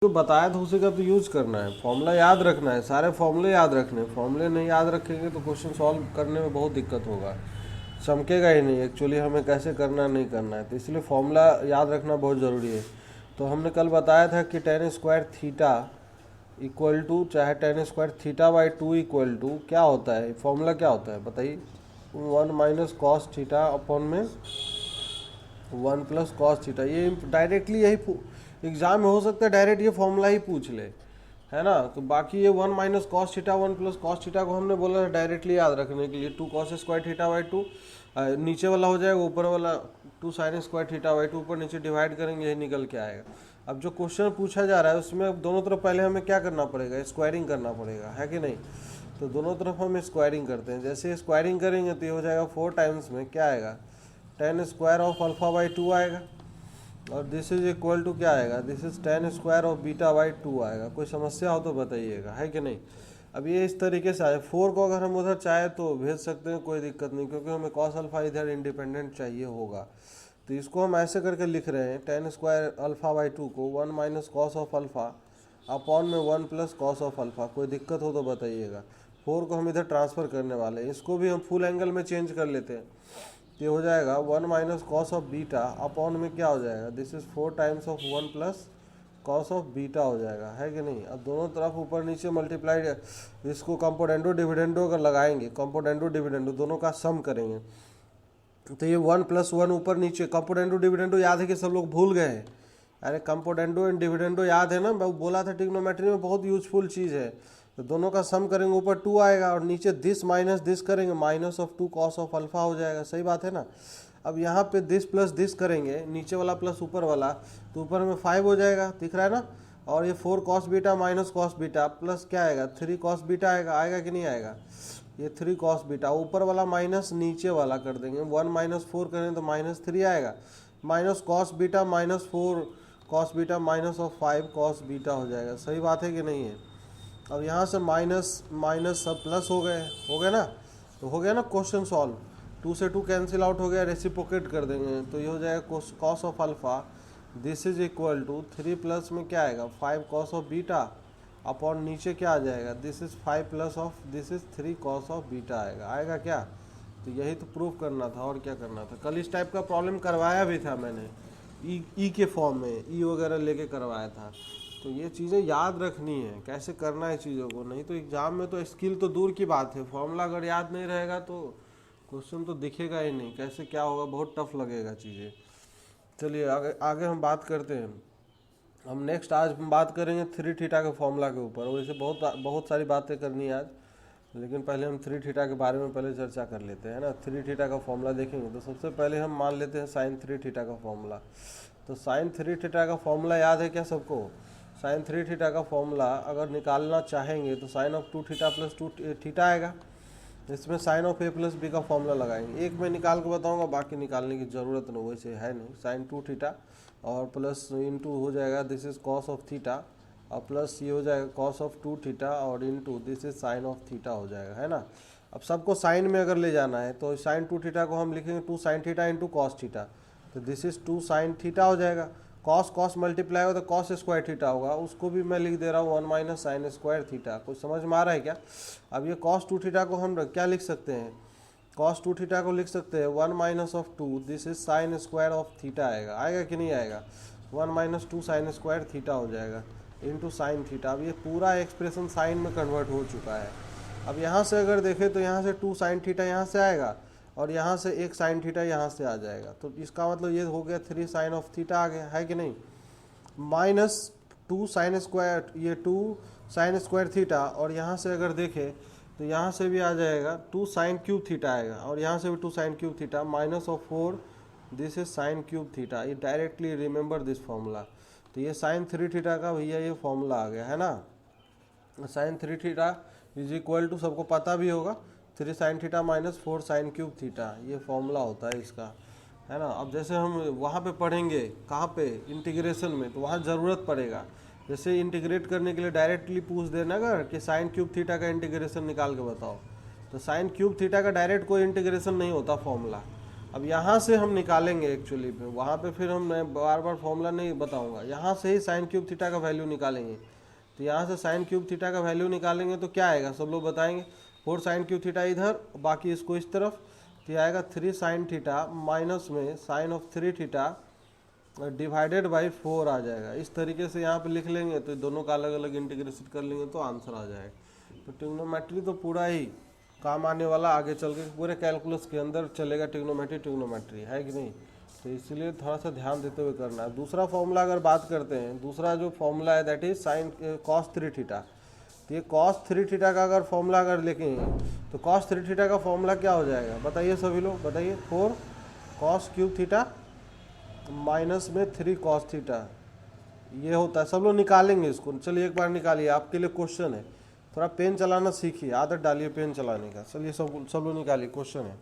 तो बताया तो उसी का तो यूज करना है, फॉर्मूला याद रखना है, सारे फॉर्मूले याद रखने हैं। फॉर्मूले नहीं याद रखेंगे तो क्वेश्चन सॉल्व करने में बहुत दिक्कत होगा, चमकेगा ही नहीं एक्चुअली हमें कैसे करना नहीं करना है। तो इसलिए फॉर्मूला याद रखना बहुत ज़रूरी है। तो हमने कल बताया था कि tan square theta equal to, चाहे tan square theta by two equal to क्या होता है, फॉर्मूला क्या होता है बताइए, one minus cos theta upon में वन प्लस कॉस थीटा। ये डायरेक्टली यही एग्जाम में हो सकता है, डायरेक्ट ये फॉर्मूला ही पूछ ले, है ना। तो बाकी ये one minus cos theta one plus cos theta को हमने बोला था डायरेक्टली याद रखने के लिए, two cos square theta by two, नीचे वाला हो जाएगा, ऊपर वाला two sine square theta by two, ऊपर नीचे डिवाइड करेंगे यही निकल के आएगा। अब जो क्वेश्चन पूछा जा रहा है उसमें दोनों तरफ पहले हमें क्या करना पड़ेगा, स्क्वायरिंग करना पड़ेगा, है कि नहीं। तो दोनों तरफ हम स्क्वायरिंग करते हैं, जैसे स्क्वायरिंग करेंगे तो ये हो जाएगा 4 टाइम्स में क्या आएगा, ten square of alpha by to आएगा, और दिस इज इक्वल टू क्या आएगा, this is ten square of beta by two आएगा। कोई समस्या हो तो बताइएगा, है कि नहीं। अब ये इस तरीके से आए, 4 को अगर हम उधर चाहे तो भेज सकते हैं, कोई दिक्कत नहीं, क्योंकि हमें कॉस अल्फा इधर इंडिपेंडेंट चाहिए होगा। तो इसको हम ऐसे करके लिख रहे हैं, tan square alpha by two को one minus cos of alpha upon में one plus cos of alpha. कोई दिक्कत हो तो बताइएगा। 4 को हम इधर ट्रांसफ़र करने वाले हैं, इसको भी हम फुल एंगल में चेंज कर लेते हैं। ये हो जाएगा one minus cos of beta upon में क्या हो जाएगा, this is 4 times of one plus cos of beta हो जाएगा, है कि नहीं। अब दोनों तरफ ऊपर नीचे मल्टीप्लाई, इसको कंपोनेंडो डिविडेंडो अगर लगाएंगे, कंपोनेंडो डिविडेंडो दोनों का सम करेंगे तो ये वन प्लस वन ऊपर नीचे, कंपोनेंडो डिविडेंडो याद है कि सब लोग भूल गए हैं। अरे कंपोनेंडो एंड डिविडेंडो याद है ना, मैं बोला था ट्रिग्नोमेट्री में बहुत यूजफुल चीज़ है। तो दोनों का सम करेंगे, ऊपर टू आएगा और नीचे दिस माइनस दिस करेंगे, minus of two cos of alpha हो जाएगा। सही बात है ना। अब यहाँ पे दिस प्लस दिस करेंगे, नीचे वाला प्लस ऊपर वाला, तो ऊपर में 5 हो जाएगा, दिख रहा है ना। और ये 4 cos beta minus cos beta plus क्या आएगा, 3 कॉस बीटा आएगा, आएगा कि नहीं आएगा। ये 3 कॉस बीटा, ऊपर वाला माइनस नीचे वाला कर देंगे, 1 माइनस 4 करें तो माइनस 3 आएगा, minus cos beta minus 4 cos beta minus of 5 cos beta हो जाएगा। सही बात है कि नहीं है। अब यहाँ से माइनस माइनस सब प्लस हो गए ना। तो हो गया ना क्वेश्चन सॉल्व। 2 से 2 कैंसिल आउट हो गया, रेसिप्रोकेट कर देंगे तो ये हो जाएगा cos of alpha this is equal to 3 plus में क्या आएगा 5 कॉस ऑफ बीटा अपॉन नीचे क्या आ जाएगा, this is 5 plus of this is 3 cos of beta आएगा। आएगा क्या। तो यही तो प्रूफ करना था और क्या करना था। कल इस टाइप का प्रॉब्लम करवाया भी था मैंने, ई के फॉर्म में, ई वगैरह लेके करवाया था। तो ये चीज़ें याद रखनी है, कैसे करना है चीज़ों को, नहीं तो एग्ज़ाम में तो स्किल तो दूर की बात है, फॉर्मूला अगर याद नहीं रहेगा तो क्वेश्चन तो दिखेगा ही नहीं, कैसे क्या होगा, बहुत टफ लगेगा चीज़ें। चलिए आगे आगे हम बात करते हैं। हम नेक्स्ट आज हम बात करेंगे 3 थीटा के फॉर्मूला के ऊपर। वैसे बहुत सारी बातें करनी है आज, लेकिन पहले हम 3 थीटा के बारे में पहले चर्चा कर लेते हैं ना। 3 थीटा का फॉर्मूला देखेंगे तो सबसे पहले हम मान लेते हैं साइन 3 थीटा का फॉर्मूला। तो साइन 3 थीटा का फॉर्मूला याद है क्या सबको। साइन 3 थीटा का फॉर्मूला अगर निकालना चाहेंगे तो sine of 2 theta plus 2 theta आएगा, इसमें sine of A plus B का फॉर्मूला लगाएंगे। एक मैं निकाल के बताऊंगा, बाकी निकालने की ज़रूरत नहीं, वैसे है नहीं। साइन 2 थीटा और प्लस इनटू हो जाएगा this is cos of theta, और प्लस ये हो जाएगा कॉस ऑफ 2 थीटा और into this is sine of theta हो जाएगा, है ना। अब सबको साइन में अगर ले जाना है तो साइन 2 थीटा को हम लिखेंगे 2 sine theta into cos theta, तो दिस इज 2 साइन थीटा हो जाएगा। कॉस कॉस मल्टीप्लाई होगा तो कॉस स्क्वायर थीटा होगा, उसको भी मैं लिख दे रहा हूँ 1 माइनस साइन स्क्वायर थीटा। कुछ समझ में आ रहा है क्या। अब ये कॉस 2 थीटा को हम क्या लिख सकते हैं, कॉस 2 थीटा को लिख सकते हैं 1 minus of 2 this is sine square of theta आएगा। आएगा कि नहीं आएगा, 1 माइनस 2 साइन स्क्वायर थीटा हो जाएगा इंटू साइन थीटा। अब ये पूरा एक्सप्रेशन साइन में कन्वर्ट हो चुका है। अब यहाँ से अगर देखें तो यहाँ से 2 साइन थीटा यहाँ से आएगा और यहाँ से 1 साइन थीटा यहाँ से आ जाएगा, तो इसका मतलब ये हो गया 3 साइन ऑफ थीटा आ गया, है कि नहीं। माइनस 2 साइन स्क्वायर, ये 2 साइन स्क्वायर थीटा, और यहाँ से अगर देखें तो यहाँ से भी आ जाएगा 2 साइन क्यूब थीटा आएगा, और यहाँ से भी 2 sign cube theta, minus of 4 this is sine cube theta. ये डायरेक्टली रिमेंबर दिस फॉर्मूला। तो ये साइन 3 थीटा का भैया ये फॉर्मूला आ गया, है ना। Sine 3 theta is equal to, सबको पता भी होगा, 3 sine theta minus 4 sine cube theta, ये फॉर्मूला होता है इसका, है ना। अब जैसे हम वहाँ पे पढ़ेंगे, कहाँ पे, इंटीग्रेशन में, तो वहाँ ज़रूरत पड़ेगा। जैसे इंटीग्रेट करने के लिए डायरेक्टली पूछ देना अगर कि साइन क्यूब थीटा का इंटीग्रेशन निकाल के बताओ, तो साइन क्यूब थीटा का डायरेक्ट कोई इंटीग्रेशन नहीं होता फॉर्मूला। अब यहाँ से हम निकालेंगे एक्चुअली पे, वहाँ पे फिर हम मैं बार बार फॉर्मूला नहीं बताऊँगा, यहाँ से ही साइन क्यूब थीटा का वैल्यू निकालेंगे। तो यहाँ से साइन क्यूब थीटा का वैल्यू निकालेंगे तो क्या आएगा, सब लोग बताएंगे। 4 साइन क्यूब थीटा इधर, बाकी इसको इस तरफ, तो ये आएगा 3 साइन थीटा माइनस में sine of 3 theta divided by 4 आ जाएगा। इस तरीके से यहाँ पे लिख लेंगे तो दोनों का अलग अलग इंटीग्रेशन कर लेंगे तो आंसर आ जाएगा। तो ट्रिग्नोमेट्री तो पूरा ही काम आने वाला, आगे चल के पूरे कैलकुलस के अंदर चलेगा ट्रिग्नोमेट्री है कि नहीं। तो इसलिए थोड़ा सा ध्यान देते हुए करना है। दूसरा फॉर्मूला अगर बात करते हैं, दूसरा जो फॉर्मूला है that is sine cos 3 theta. तो ये कॉस 3 थीटा का अगर फॉर्मूला अगर लिखेंगे तो कॉस 3 थीटा का फॉर्मूला क्या हो जाएगा, बताइए सभी लोग बताइए। 4 कॉस क्यूब थीटा माइनस में 3 कॉस थीटा, ये होता है। सब लोग निकालेंगे इसको, चलिए एक बार निकालिए, आपके लिए क्वेश्चन है। थोड़ा पेन चलाना सीखिए, आदत डालिए पेन चलाने का। चलिए सब लोग निकालिए, क्वेश्चन है।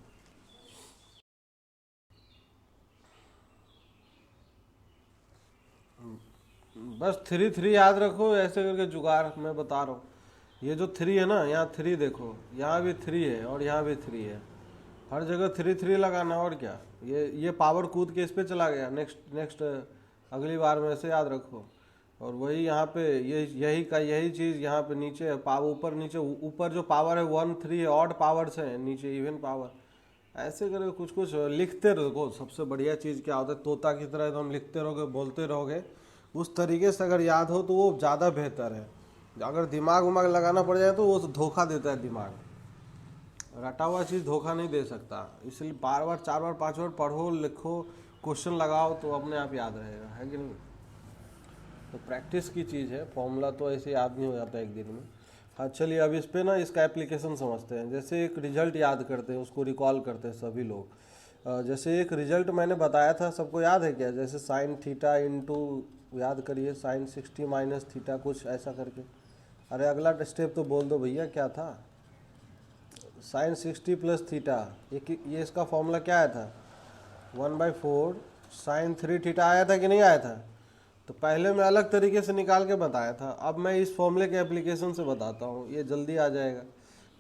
बस 3 याद रखो, ऐसे करके जुगाड़ मैं बता रहा हूँ। ये जो 3 है ना, यहाँ 3 देखो, यहाँ भी 3 है और यहाँ भी 3 है, हर जगह 3 लगाना। और क्या, ये पावर कूद के इस पे चला गया, नेक्स्ट अगली बार में ऐसे याद रखो। और वही यहाँ पे यही चीज़ यहाँ पे नीचे पावर, ऊपर जो पावर है 1 3 है, ऑड पावर्स हैं, नीचे इवन पावर। ऐसे करके कुछ कुछ लिखते रहो। सबसे बढ़िया चीज़ क्या होता है, तोता की तरह एकदम लिखते रहोगे, बोलते रहोगे, उस तरीके से अगर याद हो तो वो ज़्यादा बेहतर है। अगर दिमाग उमाग लगाना पड़ जाए तो वो धोखा देता है दिमाग, रटा हुआ चीज़ धोखा नहीं दे सकता। इसलिए बार बार 4 बार 5 बार पढ़ो, लिखो, क्वेश्चन लगाओ तो अपने आप याद रहेगा, है कि नहीं। तो प्रैक्टिस की चीज़ है, फॉर्मूला तो ऐसे याद नहीं हो जाता एक दिन में। हाँ चलिए, अब इस पे ना इसका एप्लीकेशन समझते हैं। जैसे एक रिजल्ट याद करते हैं, उसको रिकॉल करते हैं सभी लोग। जैसे एक रिजल्ट मैंने बताया था, सबको याद है क्या, जैसे साइन थीटा इंटू, याद करिए, साइन 60 माइनस थीटा, कुछ ऐसा करके। अरे अगला स्टेप तो बोल दो भैया, क्या था, साइन 60 प्लस थीटा, ये इसका फॉर्मूला क्या आया था, 1/4 साइन 3 थीटा आया था कि नहीं आया था। तो पहले मैं अलग तरीके से निकाल के बताया था, अब मैं इस फॉर्मूले के एप्लीकेशन से बताता हूँ, ये जल्दी आ जाएगा।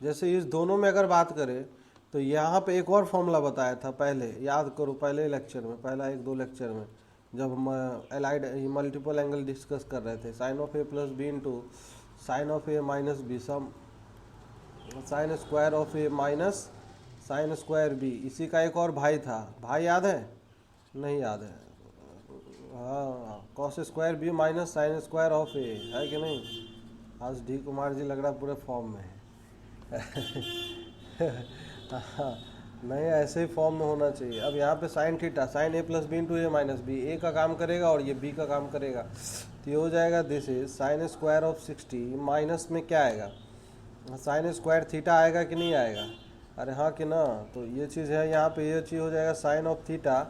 जैसे इस दोनों में अगर बात करें तो यहाँ पे एक और फॉर्मूला बताया था पहले, याद करो, पहले लेक्चर में, पहला 1-2 लेक्चर में, जब हम एलाइड मल्टीपल एंगल डिस्कस कर रहे थे। Sine of A plus B into sine of A minus B, sum sine square of A minus sine square B. इसी का एक और भाई था, भाई याद है, नहीं याद है, हाँ, cos square B minus sine square of A, है कि नहीं। आज डी कुमार जी लग रहा पूरे फॉर्म में है हाँ, नहीं ऐसे ही फॉर्म में होना चाहिए। अब यहाँ पे sign theta, sign A plus B into A minus B, ए का काम करेगा और ये बी का काम करेगा, तो ये हो जाएगा this is sine square of 60 minus में क्या आएगा, साइन स्क्वायर थीटा आएगा कि नहीं आएगा, अरे हाँ कि ना। तो ये चीज़ है, यहाँ पे ये चीज़ हो जाएगा साइन ऑफ थीटा,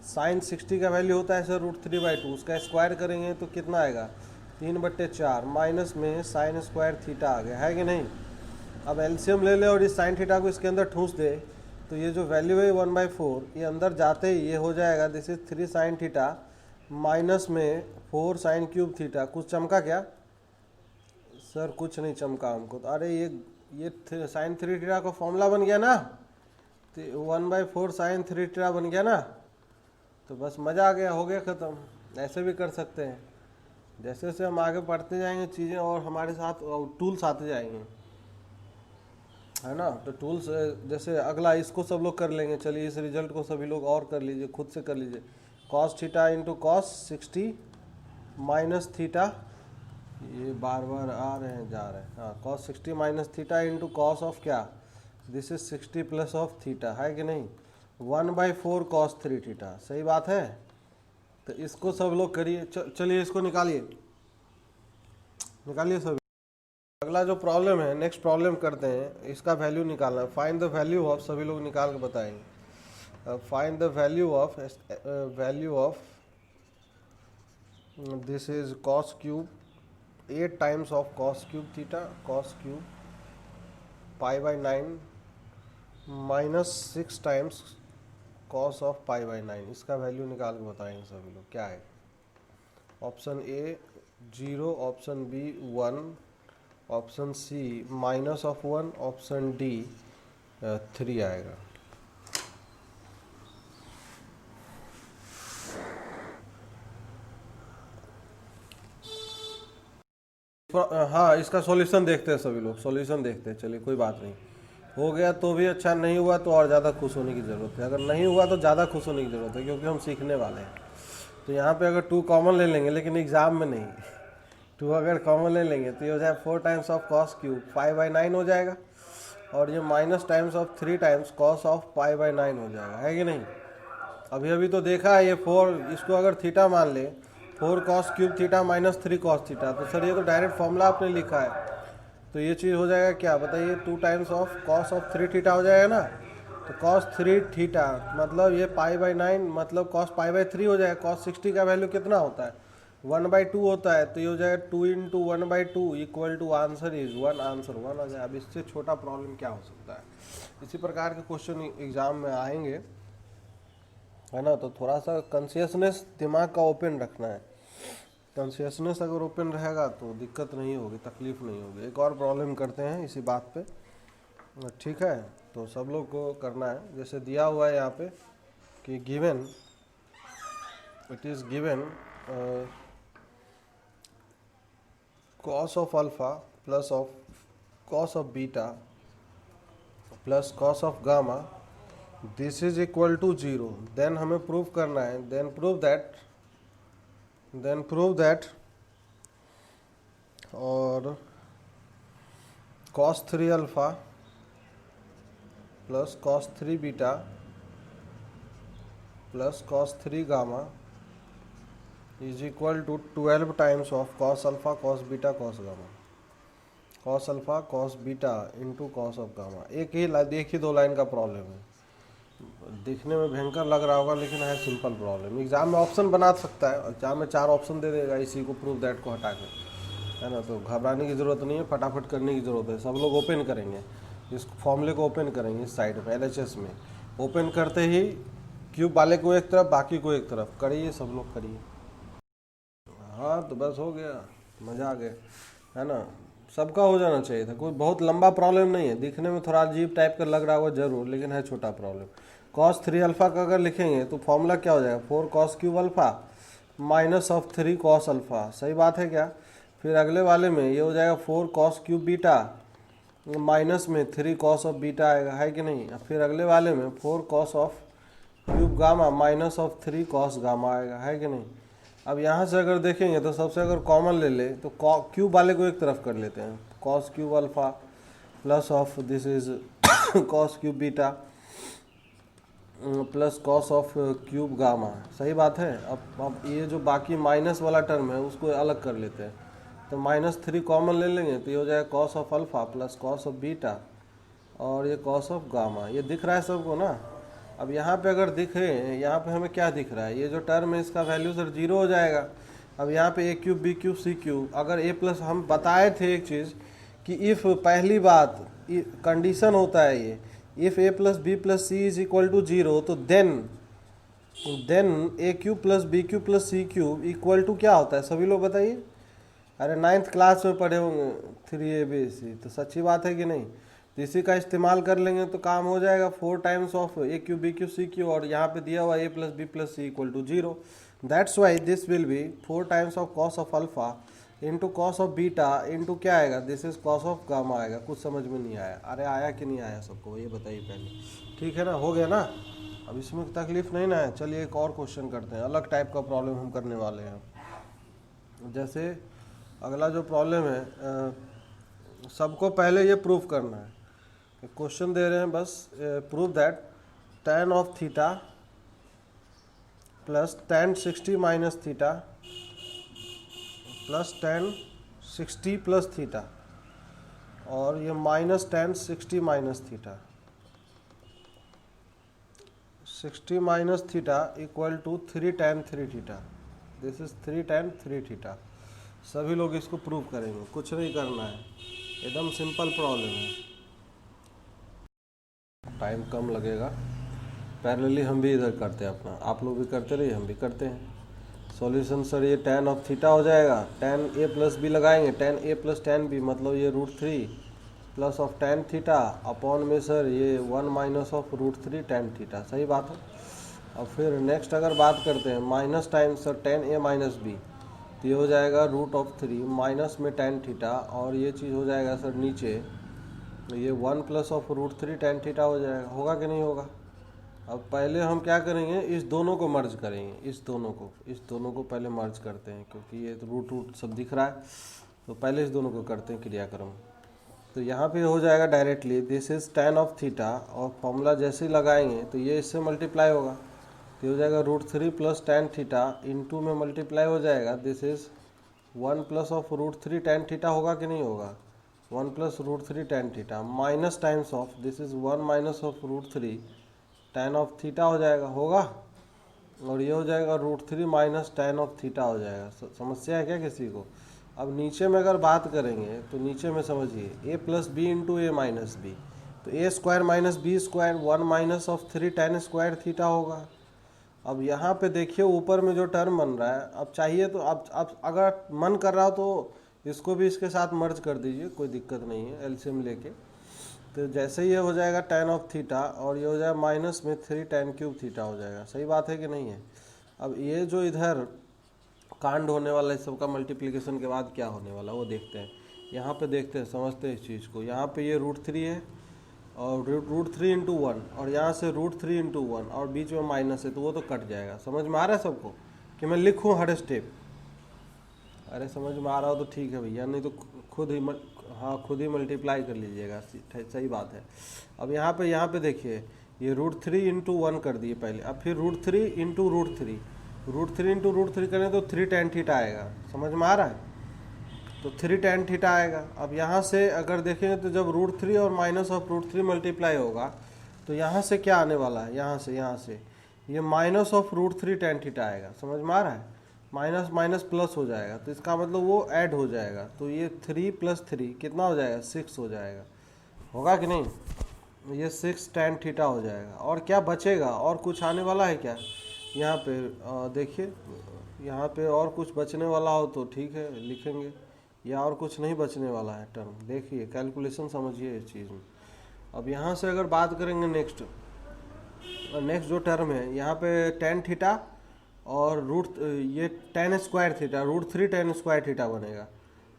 साइन 60 का वैल्यू होता है सर √3/2, उसका स्क्वायर करेंगे तो कितना आएगा 3/4 माइनस में साइन स्क्वायर थीटा आ गया, है कि नहीं। अब एलसीएम ले ले और इस साइन थीटा को इसके अंदर ठूस दे, तो ये जो वैल्यू है 1/4, ये अंदर जाते ही ये हो जाएगा this is 3 sine theta minus में 4 साइन क्यूब थीटा। कुछ चमका क्या सर, कुछ नहीं चमका हमको तो। अरे ये साइन 3 थीटा का फॉर्मूला बन गया ना, तो 1/4 साइन 3 थीटा बन गया ना, तो बस मज़ा आ गया, हो गया ख़त्म। ऐसे भी कर सकते हैं, जैसे जैसे हम आगे पढ़ते जाएंगे चीज़ें और हमारे साथ टूल्स आते जाएंगे, है ना। तो टूल्स जैसे अगला इसको सब लोग कर लेंगे। चलिए इस रिजल्ट को सभी लोग और कर लीजिए, खुद से कर लीजिए। Cos theta into cos 60 minus theta, ये बार बार आ रहे हैं जा रहे हैं, हाँ, cos 60 minus theta into cos of क्या, this is 60 plus of theta, है कि नहीं। 1/4 कॉस 3 थीटा, सही बात है। तो इसको सब लोग करिए, चलिए इसको निकालिए सब। अगला जो प्रॉब्लम है, नेक्स्ट प्रॉब्लम करते हैं, इसका वैल्यू निकालना है। फाइंड द वैल्यू ऑफ, सभी लोग निकाल के बताएंगे। Find the value of this is cos cube 8 times of cos cube theta, cos cube π/9 minus 6 times cos of π/9। इसका वैल्यू निकाल के बताएंगे सभी लोग, क्या है। Option A 0, option B 1, option C -1, option D 3 आएगा। हाँ, इसका सॉल्यूशन देखते हैं सभी लोग, सॉल्यूशन देखते हैं। चलिए कोई बात नहीं, हो गया तो भी अच्छा, नहीं हुआ तो और ज़्यादा खुश होने की ज़रूरत है। अगर नहीं हुआ तो ज़्यादा खुश होने की ज़रूरत है, क्योंकि हम सीखने वाले हैं। तो यहाँ पे अगर 2 कॉमन ले लेंगे, लेकिन एग्ज़ाम में नहीं 2 अगर कॉमन ले लेंगे तो ये हो जाए 4 टाइम्स ऑफ कॉस क्यूब 5/9 हो जाएगा, और ये minus times of 3 times cos of 5/9 हो जाएगा, है कि नहीं। अभी अभी तो देखा है ये 4, इसको अगर थीटा मान ले, 4 cos cube theta minus 3 cos theta, तो सर ये तो डायरेक्ट फॉर्मूला आपने लिखा है। तो ये चीज़ हो जाएगा क्या बताइए, 2 times of cos of 3 theta हो जाएगा ना। तो कॉस 3 थीटा मतलब ये 5/9 मतलब कॉस 5/3 हो जाएगा। कॉस 60 का वैल्यू कितना होता है, 1/2 होता है। तो ये हो जाएगा 2 × 1/2 equal to answer is 1, answer 1 आ जाए। अब इससे छोटा प्रॉब्लम क्या हो सकता है। इसी प्रकार के क्वेश्चन एग्जाम में आएंगे, है ना। तो थोड़ा सा कॉन्शियसनेस दिमाग का ओपन रखना है। कॉन्शियसनेस अगर ओपन रहेगा तो दिक्कत नहीं होगी, तकलीफ नहीं होगी। एक और प्रॉब्लम करते हैं इसी बात पे, ठीक है। तो सब लोग को करना है, जैसे दिया हुआ है यहाँ पे कि given, it is given cos of alpha plus of cos of beta plus cos of gamma, this is equal to 0। Then हमें प्रूव करना है, देन प्रूव दैट और cos 3 alpha plus cos 3 beta plus cos 3 gamma is equal to 12 times of cos alpha cos beta cos gamma, cos alpha cos beta into cos of gamma. एक ही 2 line का problem है, दिखने में भयंकर लग रहा होगा लेकिन है सिंपल प्रॉब्लम। एग्जाम में ऑप्शन बना सकता है, एग्जाम में 4 ऑप्शन दे देगा इसी को, प्रूव दैट को हटा के, है ना। तो घबराने की ज़रूरत नहीं है, फटाफट करने की ज़रूरत है। सब लोग ओपन करेंगे, इस फॉर्मूले को ओपन करेंगे इस साइड में LHS में। ओपन करते ही क्यूब वाले को एक तरफ, बाकी को एक तरफ करिए, सब लोग करिए। हाँ तो बस हो गया, मज़ा आ गया, है ना। सबका हो जाना चाहिए था, कोई बहुत लंबा प्रॉब्लम नहीं है। दिखने में थोड़ा अजीब टाइप का लग रहा होगा जरूर, लेकिन है छोटा प्रॉब्लम। cos 3 अल्फा का अगर लिखेंगे तो फॉर्मूला क्या हो जाएगा, 4 cos cube alpha minus of 3 cos alpha, सही बात है क्या। फिर अगले वाले में ये हो जाएगा 4 cos क्यूब बीटा माइनस में 3 cos ऑफ बीटा आएगा, है कि नहीं। फिर अगले वाले में 4 cos of cube gamma minus of 3 cos gamma आएगा, है कि नहीं। अब यहाँ से अगर देखेंगे तो सबसे अगर कॉमन ले ले तो क्यूब वाले को एक तरफ कर लेते हैं, cos cube alpha plus of this is cos cube beta plus cos of cube gamma, सही बात है। अब ये जो बाकी माइनस वाला टर्म है उसको अलग कर लेते हैं, तो -3 कॉमन ले लेंगे तो ये हो जाएगा cos of alpha plus cos of beta और ये cos ऑफ गामा। ये दिख रहा है सबको ना। अब यहाँ पे अगर दिखे, यहाँ पे हमें क्या दिख रहा है, ये जो टर्म है इसका वैल्यू सर 0 हो जाएगा। अब यहाँ पे a cube b cube c cube, अगर a प्लस हम बताए थे एक चीज़ कि इफ़, पहली बात कंडीशन होता है ये, if a plus B plus C is equal to 0, तो then a cube plus B cube plus C cube equal to क्या होता है, सभी लोग बताइए। अरे 9th क्लास में पढ़े होंगे 3abc, तो सच्ची बात है कि नहीं। तो इसी का इस्तेमाल कर लेंगे तो काम हो जाएगा, 4 times of a cube B cube C cube, और यहाँ पे दिया हुआ a plus B plus C equal to 0। That's why this will be 4 times of cos of alpha into cos of beta into क्या आएगा, this is cos of gamma आएगा। कुछ समझ में नहीं आया, अरे आया कि नहीं आया सबको ये बताइए पहले, ठीक है ना, हो गया ना। अब इसमें तकलीफ नहीं ना है। चलिए एक और क्वेश्चन करते हैं, अलग टाइप का प्रॉब्लम हम करने वाले हैं। जैसे अगला जो प्रॉब्लम है, सबको पहले ये प्रूफ करना है। क्वेश्चन दे रहे हैं बस, prove that tan of theta plus tan 60 minus theta plus tan 60 plus theta और ये minus tan 60 minus theta, 60 minus theta equal to 3 tan 3 theta, this is 3 tan 3 theta. सभी लोग इसको प्रूव करेंगे, कुछ नहीं करना है, एकदम सिंपल प्रॉब्लम है, टाइम कम लगेगा। पैरेलली हम भी इधर करते हैं अपना, आप लोग भी करते रहिए, हम भी करते हैं। सॉल्यूशन सर ये tan ऑफ थीटा हो जाएगा, tan a प्लस बी लगाएंगे, tan a plus tan b मतलब ये √3 plus of tan theta upon में सर ये 1 माइनस ऑफ √3 tan थीटा, सही बात है। और फिर नेक्स्ट अगर बात करते हैं minus time sir tan a minus B, तो ये हो जाएगा √3 माइनस में tan थीटा, और ये चीज़ हो जाएगा सर नीचे, तो ये 1 प्लस ऑफ √3 tan थीटा हो जाएगा। होगा कि नहीं होगा? अब पहले हम क्या करेंगे, इस दोनों को मर्ज करेंगे, इस दोनों को पहले मर्ज करते हैं, क्योंकि ये तो रूट सब दिख रहा है, तो पहले इस दोनों को करते हैं क्रियाक्रम। तो यहाँ पे हो जाएगा directly this is tan of theta, और फॉर्मूला जैसे ही लगाएंगे तो ये इससे मल्टीप्लाई होगा, तो हो जाएगा √3 प्लस tan थीटा इंटू में मल्टीप्लाई हो जाएगा this is 1 plus of √3 tan theta. होगा कि नहीं होगा? 1 plus √3 tan theta minus times of this is 1 minus of √3 tan of theta हो जाएगा। होगा, और ये हो जाएगा √3 माइनस tan ऑफ थीटा हो जाएगा। समस्या है क्या किसी को? अब नीचे में अगर बात करेंगे तो नीचे में समझिए a plus B into A minus B, तो A square minus B square 1 minus of 3 tan square theta होगा। अब यहाँ पे देखिए ऊपर में जो टर्म बन रहा है, अब चाहिए तो अब अगर मन कर रहा हो तो इसको भी इसके साथ मर्ज कर दीजिए, कोई दिक्कत नहीं है एलसीएम लेके। तो जैसे ये हो जाएगा tan ऑफ थीटा, और ये हो जाएगा माइनस में 3 tan क्यूब थीटा हो जाएगा। सही बात है कि नहीं है? अब ये जो इधर कांड होने वाला है, इस सब का मल्टीप्लिकेशन के बाद क्या होने वाला है वो देखते हैं। यहाँ पे देखते हैं, समझते हैं इस चीज़ को। यहाँ पे ये √3 है, और √3 इंटू 1, और यहाँ से √3 इंटू 1, और बीच में माइनस है, तो वो तो कट जाएगा। समझ में आ रहा है सबको कि मैं लिखूँ हर स्टेप? अरे समझ में आ रहा हो तो ठीक है भैया, नहीं तो खुद ही मल्टीप्लाई कर लीजिएगा। सही बात है। अब यहाँ पे देखिए, ये √3 इंटू 1 कर दिए पहले, अब फिर √3 इंटू √3 इंटू √3 करें तो 3 tan थीटा आएगा। समझ में आ रहा है? तो 3 tan थीटा आएगा। अब यहाँ से अगर देखेंगे तो जब √3 और माइनस ऑफ √3 मल्टीप्लाई होगा, तो यहाँ से क्या आने वाला है, यहाँ से ये माइनस ऑफ √3 tan थीटा आएगा। समझ में आ रहा है? माइनस माइनस प्लस हो जाएगा, तो इसका मतलब वो ऐड हो जाएगा, तो ये 3 + 3 कितना हो जाएगा? 6 हो जाएगा। होगा कि नहीं? ये 6 tan थीटा हो जाएगा। और क्या बचेगा? और कुछ आने वाला है क्या यहाँ पे? देखिए, यहाँ पे और कुछ बचने वाला हो तो ठीक है लिखेंगे, या और कुछ नहीं बचने वाला है टर्म। देखिए कैलकुलेशन समझिए इस चीज़ में। अब यहाँ से अगर बात करेंगे नेक्स्ट जो टर्म है, यहाँ पे tan थीटा और ये tan square theta, √3 tan square theta बनेगा,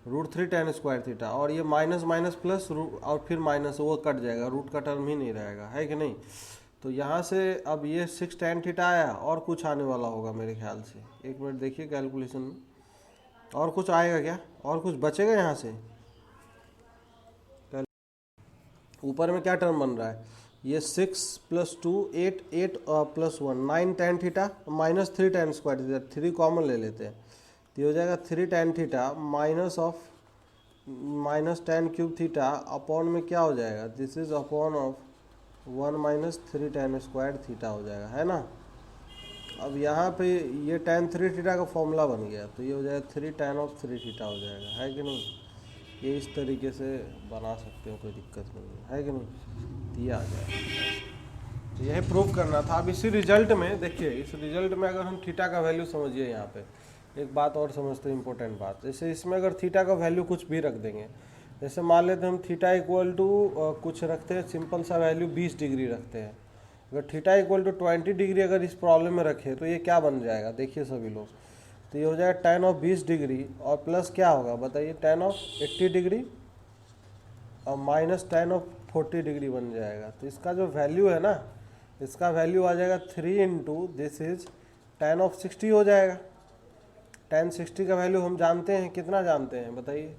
√3 tan स्क्वायर थीटा, और ये माइनस माइनस प्लस और फिर माइनस, वो कट जाएगा, रूट का टर्म ही नहीं रहेगा, है कि नहीं? तो यहाँ से अब ये 6 tan थीटा आया, और कुछ आने वाला होगा मेरे ख्याल से। एक मिनट देखिए कैलकुलेशन में, और कुछ आएगा क्या? और कुछ बचेगा यहाँ से? ऊपर में क्या टर्म बन रहा है? ये 6 + 2 8 8 + 1 9 tan theta minus 3 tan square theta, 3 common ले लेते हैं, तो ये हो जाएगा 3 tan theta minus tan cube theta upon में क्या हो जाएगा? This is upon of 1 minus 3 tan square theta हो जाएगा, है ना? अब यहाँ पे ये tan 3 थीटा का फॉर्मूला बन गया, तो ये हो जाएगा 3 tan ऑफ 3 थीटा हो जाएगा, है कि नहीं? ये इस तरीके से बना सकते हो, कोई दिक्कत नहीं है कि नहीं? दिया आ जाएगा। तो यही प्रूव करना था। अब इसी रिजल्ट में देखिए, इस रिजल्ट में अगर हम थीटा का वैल्यू समझिए, यहाँ पे एक बात और समझते हैं, इंपॉर्टेंट बात। जैसे इसमें अगर थीटा का वैल्यू कुछ भी रख देंगे, जैसे मान लेते हैं हम थीटा इक्वल टू कुछ रखते हैं, सिंपल सा वैल्यू 20 डिग्री रखते हैं। अगर थीटा इक्वल टू 20 डिग्री अगर इस प्रॉब्लम में रखे तो ये क्या बन जाएगा? देखिए सभी लोग, तो ये हो जाएगा tan ऑफ 20 डिग्री, और प्लस क्या होगा बताइए? tan ऑफ 80 डिग्री, और माइनस tan ऑफ 40 डिग्री बन जाएगा। तो इसका जो वैल्यू है ना, इसका वैल्यू आ जाएगा 3 into this is tan of 60 हो जाएगा। tan 60 का वैल्यू हम जानते हैं, कितना जानते हैं बताइए?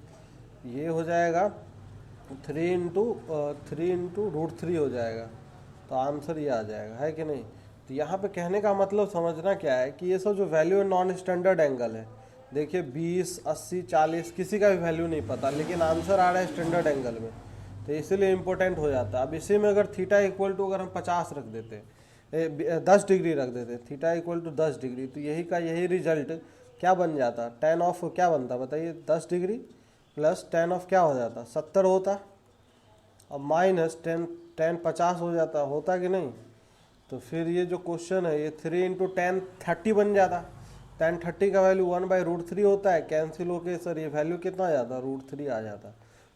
ये हो जाएगा 3 इंटू √3 हो जाएगा, तो आंसर ये आ जाएगा, है कि नहीं? तो यहाँ पे कहने का मतलब समझना क्या है कि ये सब जो वैल्यू है नॉन स्टैंडर्ड एंगल है। देखिए 20, 80, 40 किसी का भी वैल्यू नहीं पता, लेकिन आंसर आ रहा है स्टैंडर्ड एंगल में, तो इसीलिए इंपॉर्टेंट हो जाता है। अब इसी में अगर थीटा इक्वल टू अगर हम 50 रख देते, 10 डिग्री रख देते, थीटा इक्वल टू 10 डिग्री, तो यही का यही रिजल्ट क्या बन जाता? tan ऑफ क्या बनता बताइए? 10 डिग्री प्लस tan ऑफ क्या हो जाता? 70 होता, और माइनस tan 50 हो जाता, होता कि नहीं? तो फिर ये जो क्वेश्चन है, ये 3 इंटू tan 30 बन जाता। tan 30 का वैल्यू 1/√3 होता है, कैंसिल होके सर ये वैल्यू कितना आ जाता? √3 आ जाता।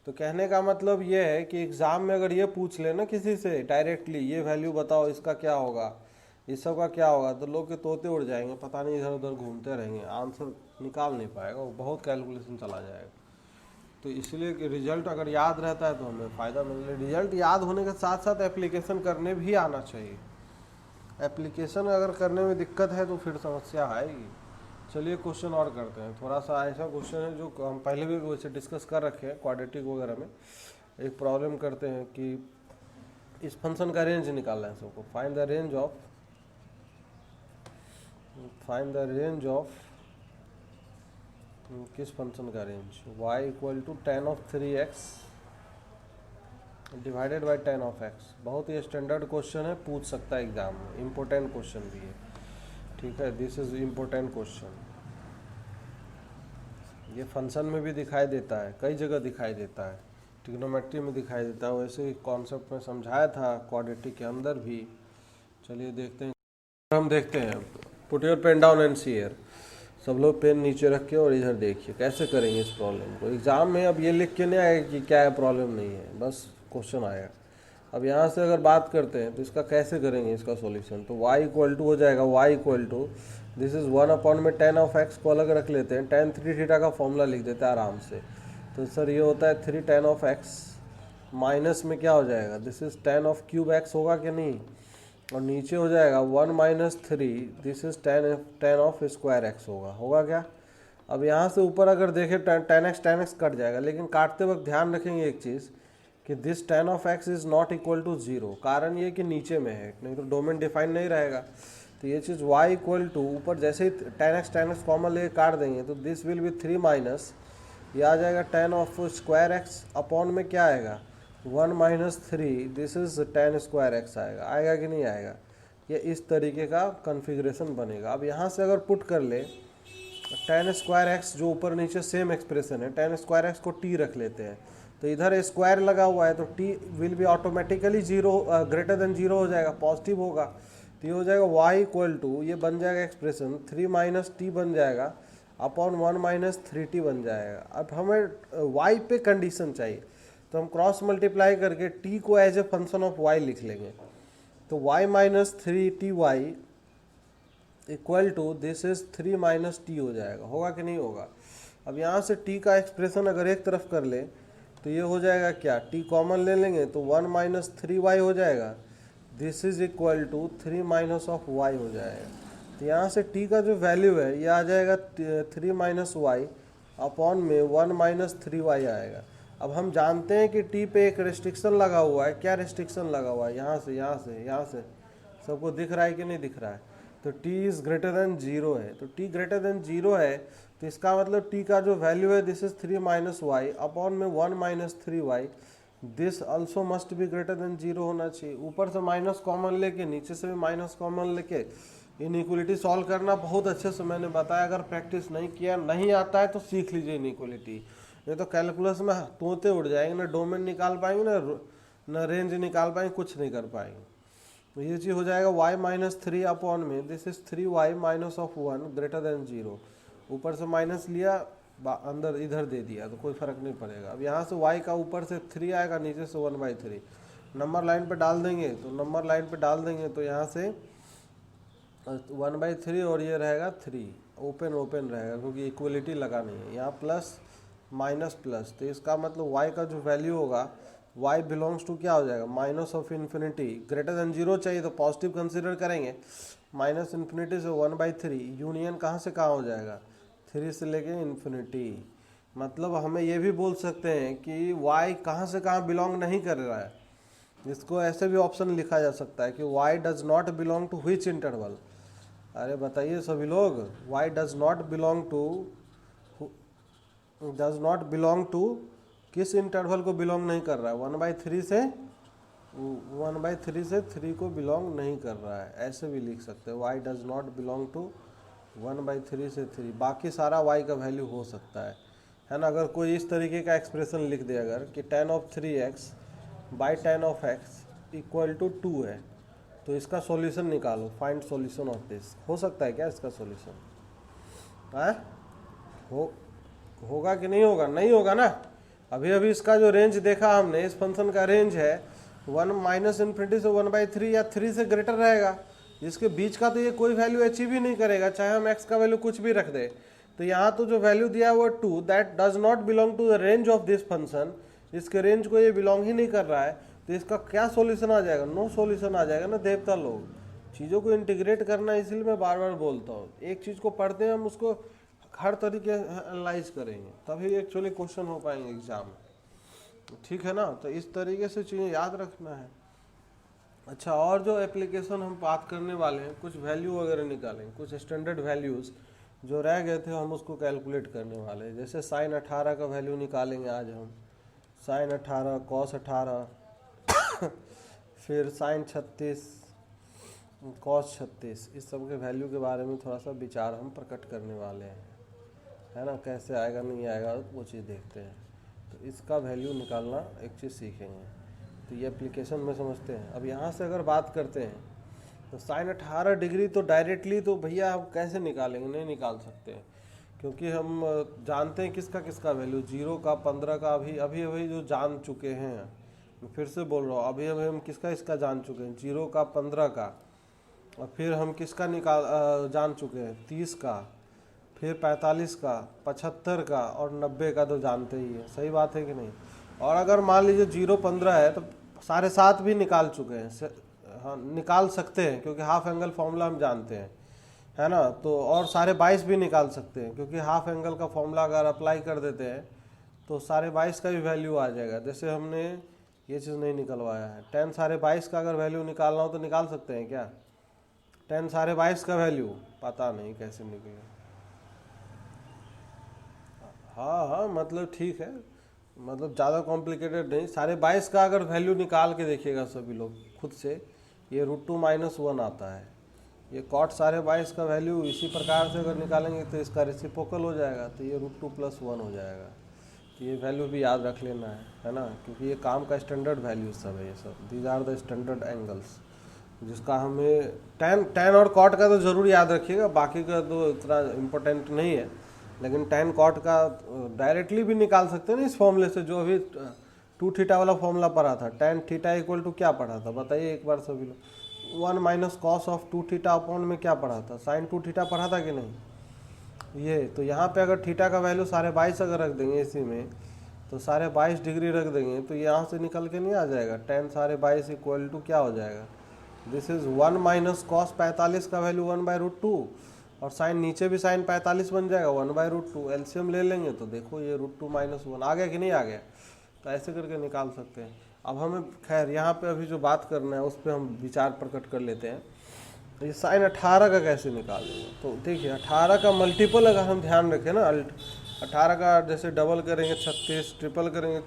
तो कहने का मतलब ये है कि एग्ज़ाम में अगर ये पूछ ले ना किसी से डायरेक्टली, ये वैल्यू बताओ इसका क्या होगा, इस सब का क्या होगा, तो लोग के तोते उड़ जाएंगे, पता नहीं इधर उधर घूमते रहेंगे, आंसर निकाल नहीं पाएगा, वो बहुत कैलकुलेशन चला जाएगा। तो इसलिए कि रिजल्ट अगर याद रहता है तो हमें फ़ायदा मिल रहा है। रिजल्ट याद होने के साथ साथ एप्लीकेशन करने भी आना चाहिए। एप्लीकेशन अगर करने में दिक्कत है तो फिर समस्या आएगी। चलिए क्वेश्चन और करते हैं। थोड़ा सा ऐसा क्वेश्चन है जो हम पहले भी वैसे डिस्कस कर रखे हैं क्वाड्रेटिक वगैरह में। एक प्रॉब्लम करते हैं कि इस फंक्शन का रेंज निकालना है सबको। फाइंड द रेंज ऑफ किस फंक्शन का range, y equal to tan of 3x divided by tan of x। बहुत ही स्टैंडर्ड क्वेश्चन है, पूछ सकता है एग्जाम में, इम्पोर्टेंट क्वेश्चन भी है। ठीक है, दिस इज इम्पोर्टेंट क्वेश्चन। ये फंक्शन में भी दिखाई देता है, कई जगह दिखाई देता है, ट्रिग्नोमेट्री में दिखाई देता है, वैसे कॉन्सेप्ट में समझाया था क्वाड्रेटिक के अंदर भी। चलिए देखते हैं, हम देखते हैं। Put your pen down and see here. सब लोग पेन नीचे रख के और इधर देखिए कैसे करेंगे इस प्रॉब्लम को। एग्जाम में अब ये लिख के नहीं आएगा कि क्या है प्रॉब्लम नहीं है, बस क्वेश्चन आएगा। अब यहाँ से अगर बात करते हैं तो इसका कैसे करेंगे इसका सॉल्यूशन। तो y इक्वल टू हो जाएगा, y equal to this is 1 में tan ऑफ x को अलग रख लेते हैं, tan 3 थीटा का फॉर्मूला लिख देते हैं आराम से। तो सर ये होता है 3 tan ऑफ x, माइनस में क्या हो जाएगा, this is tan of cube x होगा कि नहीं, और नीचे हो जाएगा 1 minus 3, this is tan of square x होगा क्या। अब यहाँ से ऊपर अगर देखें tan x कट जाएगा, लेकिन काटते वक्त ध्यान रखेंगे एक चीज़ कि this tan of x is not equal to 0। कारण ये कि नीचे में है, नहीं तो डोमेन डिफाइन नहीं रहेगा। तो ये चीज़ y इक्वल टू ऊपर जैसे ही tan x कॉमन लेके काट देंगे तो दिस विल बी 3 माइनस, ये आ जाएगा tan of square x upon में क्या आएगा 1 minus 3, this is tan square x आएगा कि नहीं आएगा। ये इस तरीके का कन्फिग्रेशन बनेगा। अब यहाँ से अगर पुट कर ले tan स्क्वायर x, जो ऊपर नीचे सेम एक्सप्रेशन है, tan स्क्वायर x को t रख लेते हैं, तो इधर स्क्वायर लगा हुआ है तो t will be automatically 0 greater than 0 हो जाएगा, पॉजिटिव होगा। तो ये हो जाएगा y इक्वल टू, ये बन जाएगा एक्सप्रेशन 3 माइनस टी बन जाएगा अपॉन 1 माइनस 3t बन जाएगा। अब हमें y पे कंडीशन चाहिए, तो हम क्रॉस मल्टीप्लाई करके t को as a function of y लिख लेंगे। तो y minus 3ty equal to this is 3 minus T हो जाएगा, होगा कि नहीं होगा। अब यहाँ से t का एक्सप्रेशन अगर एक तरफ कर ले तो ये हो जाएगा क्या, t कॉमन ले लेंगे तो 1 माइनस 3y हो जाएगा, this is equal to 3 minus of y हो जाएगा। तो यहाँ से t का जो वैल्यू है ये आ जाएगा 3 माइनस वाई अपॉन में 1 माइनस 3y आएगा। अब हम जानते हैं कि t पे एक रेस्ट्रिक्शन लगा हुआ है, क्या रेस्ट्रिक्शन लगा हुआ है, यहाँ से सबको दिख रहा है कि नहीं दिख रहा है। तो t इज़ ग्रेटर देन 0 है, तो t ग्रेटर देन 0 है, तो इसका मतलब t का जो वैल्यू है this is 3 minus y upon में 1 minus 3y, this also must be greater than 0 होना चाहिए। ऊपर से माइनस कॉमन लेके, नीचे से भी माइनस कॉमन लेके इनइक्वलिटी सॉल्व करना बहुत अच्छे से मैंने बताया। अगर प्रैक्टिस नहीं किया, नहीं आता है तो सीख लीजिए इनइक्वलिटी, नहीं तो कैलकुलस में तोते उड़ जाएंगे, ना डोमेन निकाल पाएंगे ना रेंज निकाल पाएंगे, कुछ नहीं कर पाएंगे। तो ये चीज़ हो जाएगा y माइनस 3 अपॉन में this is 3y minus of 1 greater than 0। ऊपर से माइनस लिया, अंदर इधर दे दिया, तो कोई फर्क नहीं पड़ेगा। अब यहाँ से y का ऊपर से 3 आएगा, नीचे से 1/3 नंबर लाइन पे डाल देंगे, तो नंबर लाइन पे डाल देंगे तो यहाँ से 1/3 और ये रहेगा 3, ओपन रहेगा क्योंकि इक्वलिटी लगा नहीं है। यहाँ प्लस माइनस प्लस, तो इसका मतलब y का जो वैल्यू होगा y बिलोंग्स टू क्या हो जाएगा, minus of infinity, greater than 0 चाहिए तो पॉजिटिव कंसीडर करेंगे, माइनस इन्फिनिटी से 1/3, यूनियन कहाँ से कहाँ हो जाएगा 3 से लेके इन्फिनिटी। मतलब हमें ये भी बोल सकते हैं कि y कहाँ से कहाँ बिलोंग नहीं कर रहा है। इसको ऐसे भी ऑप्शन लिखा जा सकता है कि y does not belong to which interval. अरे बताइए सभी लोग, y does not belong to किस इंटरवल को बिलोंग नहीं कर रहा है, 1/3 से 3 को बिलोंग नहीं कर रहा है, ऐसे भी लिख सकते हैं। y does not belong to 1/3 से 3, बाकी सारा y का वैल्यू हो सकता है ना। अगर कोई इस तरीके का एक्सप्रेशन लिख दे अगर कि tan of 3x by tan of x equal to 2 है, तो इसका सॉल्यूशन निकालो, फाइंड सॉल्यूशन ऑफ दिस। हो सकता है क्या इसका सॉल्यूशन है, होगा कि नहीं होगा, नहीं होगा ना। अभी इसका जो रेंज देखा हमने, इस फंक्शन का रेंज है 1 माइनस इन्फिनिटी से 1/3 या 3 से ग्रेटर रहेगा, इसके बीच का तो ये कोई वैल्यू अचीव ही नहीं करेगा, चाहे हम x का वैल्यू कुछ भी रख दे। तो यहाँ तो जो वैल्यू दिया है वो 2, that does not belong to the range of this function, इसके रेंज को ये बिलोंग ही नहीं कर रहा है। तो इसका क्या सॉल्यूशन आ जाएगा? नो सॉल्यूशन आ जाएगा ना देवता लोग। चीज़ों को इंटीग्रेट करना, इसलिए मैं बार बार बोलता हूँ, एक चीज़ को पढ़ते हैं हम उसको हर तरीके एनालाइज करेंगे तभी एक्चुअली क्वेश्चन हो पाएंगे एग्जाम में, ठीक है ना। तो इस तरीके से चीज़ें याद रखना है। अच्छा, और जो एप्लीकेशन हम बात करने वाले हैं, कुछ वैल्यू वगैरह निकालेंगे, कुछ स्टैंडर्ड वैल्यूज़ जो रह गए थे हम उसको कैलकुलेट करने वाले हैं। जैसे साइन 18 का वैल्यू निकालेंगे आज हम, साइन 18, कॉस 18 फिर साइन 36, कॉस 36, इस सब के वैल्यू के बारे में थोड़ा सा विचार हम प्रकट करने वाले हैं, है ना। कैसे आएगा नहीं आएगा वो चीज़ देखते हैं। तो इसका वैल्यू निकालना एक चीज़ सीखेंगे, तो ये एप्लीकेशन में समझते हैं। अब यहाँ से अगर बात करते हैं तो साइन 18 डिग्री तो डायरेक्टली तो भैया हम कैसे निकालेंगे, नहीं निकाल सकते हैं, क्योंकि हम जानते हैं किसका किसका वैल्यू, 0 का 15 का अभी अभी जो जान चुके हैं। मैं फिर से बोल रहा हूँ, अभी अभी हम किसका इसका जान चुके हैं, 0 का 15 का, और फिर हम किसका जान चुके हैं 30 का, फिर 45 का, 75 का और 90 का तो जानते ही है, सही बात है कि नहीं। और अगर मान लीजिए 0-15 है तो साढ़े 7 भी निकाल चुके हैं, हाँ निकाल सकते हैं क्योंकि हाफ एंगल फॉर्मूला हम जानते हैं, है ना। तो और 22.5 भी निकाल सकते हैं क्योंकि हाफ एंगल का फॉर्मूला अगर अप्लाई कर देते हैं तो 22.5 का भी वैल्यू आ जाएगा। जैसे हमने ये चीज़ नहीं निकलवाया है, 10 22.5 का अगर वैल्यू निकालना हो तो निकाल सकते हैं क्या? 10 22.5 का वैल्यू पता नहीं कैसे निकले। हाँ मतलब ठीक है, मतलब ज़्यादा कॉम्प्लिकेटेड नहीं। 22.5 का अगर वैल्यू निकाल के देखिएगा सभी लोग खुद से, ये √2 - 1 आता है। ये कॉट 22.5 का वैल्यू इसी प्रकार से अगर निकालेंगे तो इसका रेसिप्रोकल हो जाएगा, तो ये √2 + 1 हो जाएगा। तो ये वैल्यू भी याद रख लेना है ना, क्योंकि ये काम का स्टैंडर्ड वैल्यू सब है ये सब। These are the standard angles जिसका हमें tan और कॉट का तो ज़रूर याद रखिएगा, बाकी का तो इतना इम्पोर्टेंट नहीं है। लेकिन tan cot का डायरेक्टली भी निकाल सकते हैं ना इस फॉर्मूले से, जो अभी 2θ वाला फॉर्मूला पढ़ा था। tan θ = क्या पढ़ा था बताइए एक बार सभी लोग। 1 - cos ऑफ 2θ अपॉन में क्या पढ़ा था, sin 2θ पढ़ा था कि नहीं। ये तो यहाँ पे अगर थीटा का वैल्यू 22.5 अगर रख देंगे इसी में, तो 22.5 डिग्री रख देंगे तो यहाँ से निकल के नहीं आ जाएगा। tan 22.5 = क्या हो जाएगा, दिस इज 1 - cos 45 का वैल्यू 1/√2, और साइन नीचे भी साइन 45 बन जाएगा 1/√2। एलसीएम ले लेंगे तो देखो ये √2 - 1 आ गया कि नहीं आ गया। तो ऐसे करके निकाल सकते हैं। अब हमें खैर यहाँ पे अभी जो बात करना है उस पर हम विचार प्रकट कर लेते हैं। तो ये साइन 18 का कैसे निकालेंगे, तो देखिए 18 का मल्टीपल अगर हम ध्यान रखें ना, 18 का जैसे डबल करेंगे 36, ट्रिपल करेंगे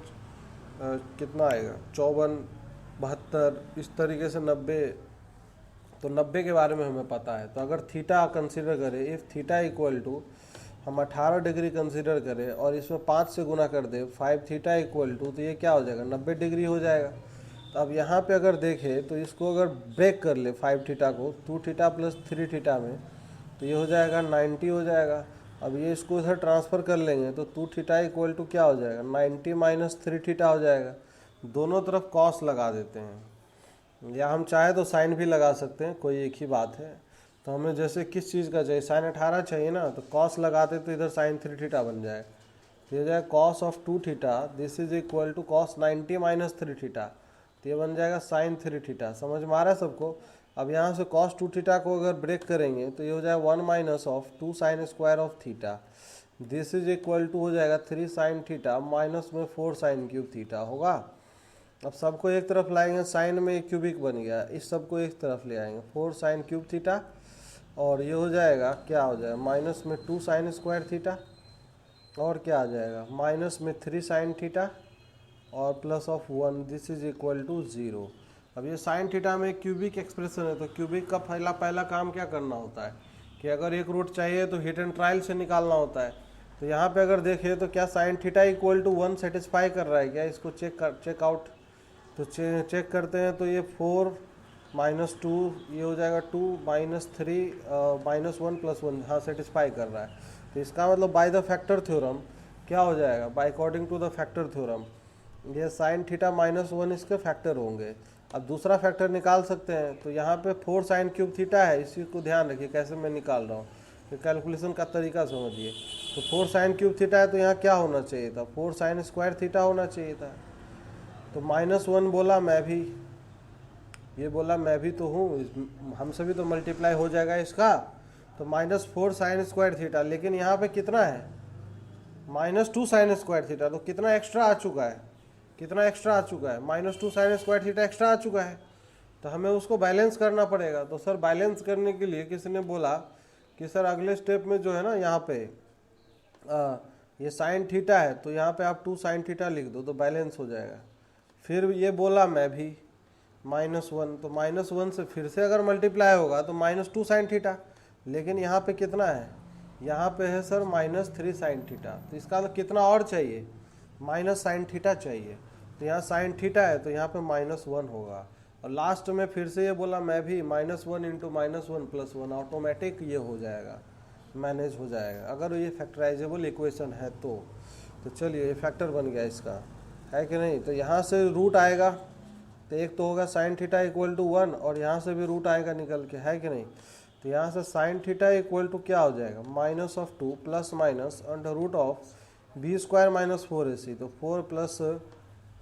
कितना आएगा 54, 72, इस तरीके से 90। तो 90 के बारे में हमें पता है। तो अगर थीटा कंसीडर करें, इफ़ थीटा = हम 18 डिग्री कंसीडर करें और इसमें 5 से गुना कर दें, 5θ = तो ये क्या हो जाएगा 90 डिग्री हो जाएगा। तो अब यहाँ पे अगर देखें तो इसको अगर ब्रेक कर ले 5θ को 2θ + 3θ में, तो ये हो जाएगा 90 हो जाएगा। अब ये इसको इधर ट्रांसफ़र कर लेंगे तो 2θ = क्या हो जाएगा 90 - 3θ हो जाएगा। दोनों तरफ कॉस लगा देते हैं, या हम चाहे तो साइन भी लगा सकते हैं, कोई एक ही बात है। तो हमें जैसे किस चीज़ का चाहिए, साइन 18 चाहिए ना, तो कॉस लगाते तो इधर साइन 3θ बन जाए, तो ये जाएगा cos of 2θ, this is equal to cos 90 - 3θ, तो ये बन जाएगा साइन 3θ। समझ में आ रहा है सबको। अब यहाँ से कॉस 2θ को अगर ब्रेक करेंगे तो ये हो जाएगा 1 - of 2 sin square of theta, this is equal to हो जाएगा 3 sin θ माइनस में 4 sin³ θ होगा। अब सबको एक तरफ लाएंगे, साइन में एक क्यूबिक बन गया, इस सबको एक तरफ ले आएंगे 4 sin³ θ, और ये हो जाएगा क्या हो जाएगा माइनस में 2 sin स्क्वायर थीटा, और क्या आ जाएगा माइनस में 3 sin θ और plus of 1, this is equal to 0। अब ये साइन थीटा में क्यूबिक एक्सप्रेशन है, तो क्यूबिक का पहला काम क्या करना होता है कि अगर एक रूट चाहिए तो हिट एंड ट्रायल से निकालना होता है। तो यहाँ पे अगर देखें तो क्या साइन थीटा = 1 सेटिस्फाई कर रहा है क्या, इसको चेक आउट। तो चेक करते हैं तो ये 4 - 2 ये हो जाएगा 2 - 3 -1 + 1, हाँ सेटिस्फाई कर रहा है। तो इसका मतलब बाय द फैक्टर थ्योरम क्या हो जाएगा, by according to the factor theorem ये साइन थीटा -1 इसके फैक्टर होंगे। अब दूसरा फैक्टर निकाल सकते हैं, तो यहाँ पे 4 साइन क्यूब थीटा है, इसी को ध्यान रखिए कैसे मैं निकाल रहा हूँ, तो कैलकुलेशन का तरीका समझिए। तो 4 साइन क्यूब थीटा है तो यहाँ क्या होना चाहिए था, 4 साइन स्क्वायर थीटा होना चाहिए था। तो -1 बोला मैं भी, ये बोला मैं भी तो हूँ, हम सभी तो मल्टीप्लाई हो जाएगा इसका। तो -4 साइन स्क्वायर थीटा, लेकिन यहाँ पे कितना है -2 साइन स्क्वायर थीटा, तो कितना एक्स्ट्रा आ चुका है, कितना एक्स्ट्रा आ चुका है, -2 साइन स्क्वायर थीटा एक्स्ट्रा आ चुका है। तो हमें उसको बैलेंस करना पड़ेगा। तो सर बैलेंस करने के लिए किसी ने बोला कि सर अगले स्टेप में जो है ना यहाँ पे ये साइन थीटा है, तो यहाँ पे आप 2 साइन थीटा लिख दो तो बैलेंस हो जाएगा। फिर ये बोला मैं भी -1, तो -1 से फिर से अगर मल्टीप्लाई होगा तो -2 साइन थीटा, लेकिन यहाँ पे कितना है, यहाँ पे है सर -3 साइन थीटा। तो इसका तो कितना और चाहिए, माइनस साइन थीटा चाहिए। तो यहाँ साइन थीटा है तो यहाँ पे -1 होगा। और लास्ट में फिर से ये बोला मैं भी -1 × -1 + 1, ऑटोमेटिक ये हो जाएगा, मैनेज हो जाएगा अगर ये फैक्टराइजेबल इक्वेशन है तो। चलिए ये फैक्टर बन गया इसका, है कि नहीं। तो यहाँ से रूट आएगा, तो एक तो होगा साइन थीटा = 1, और यहाँ से भी रूट आएगा निकल के, है कि नहीं। तो यहाँ से साइन थीटा = क्या हो जाएगा, -2 ± √b² - 4ac। तो 4 + 4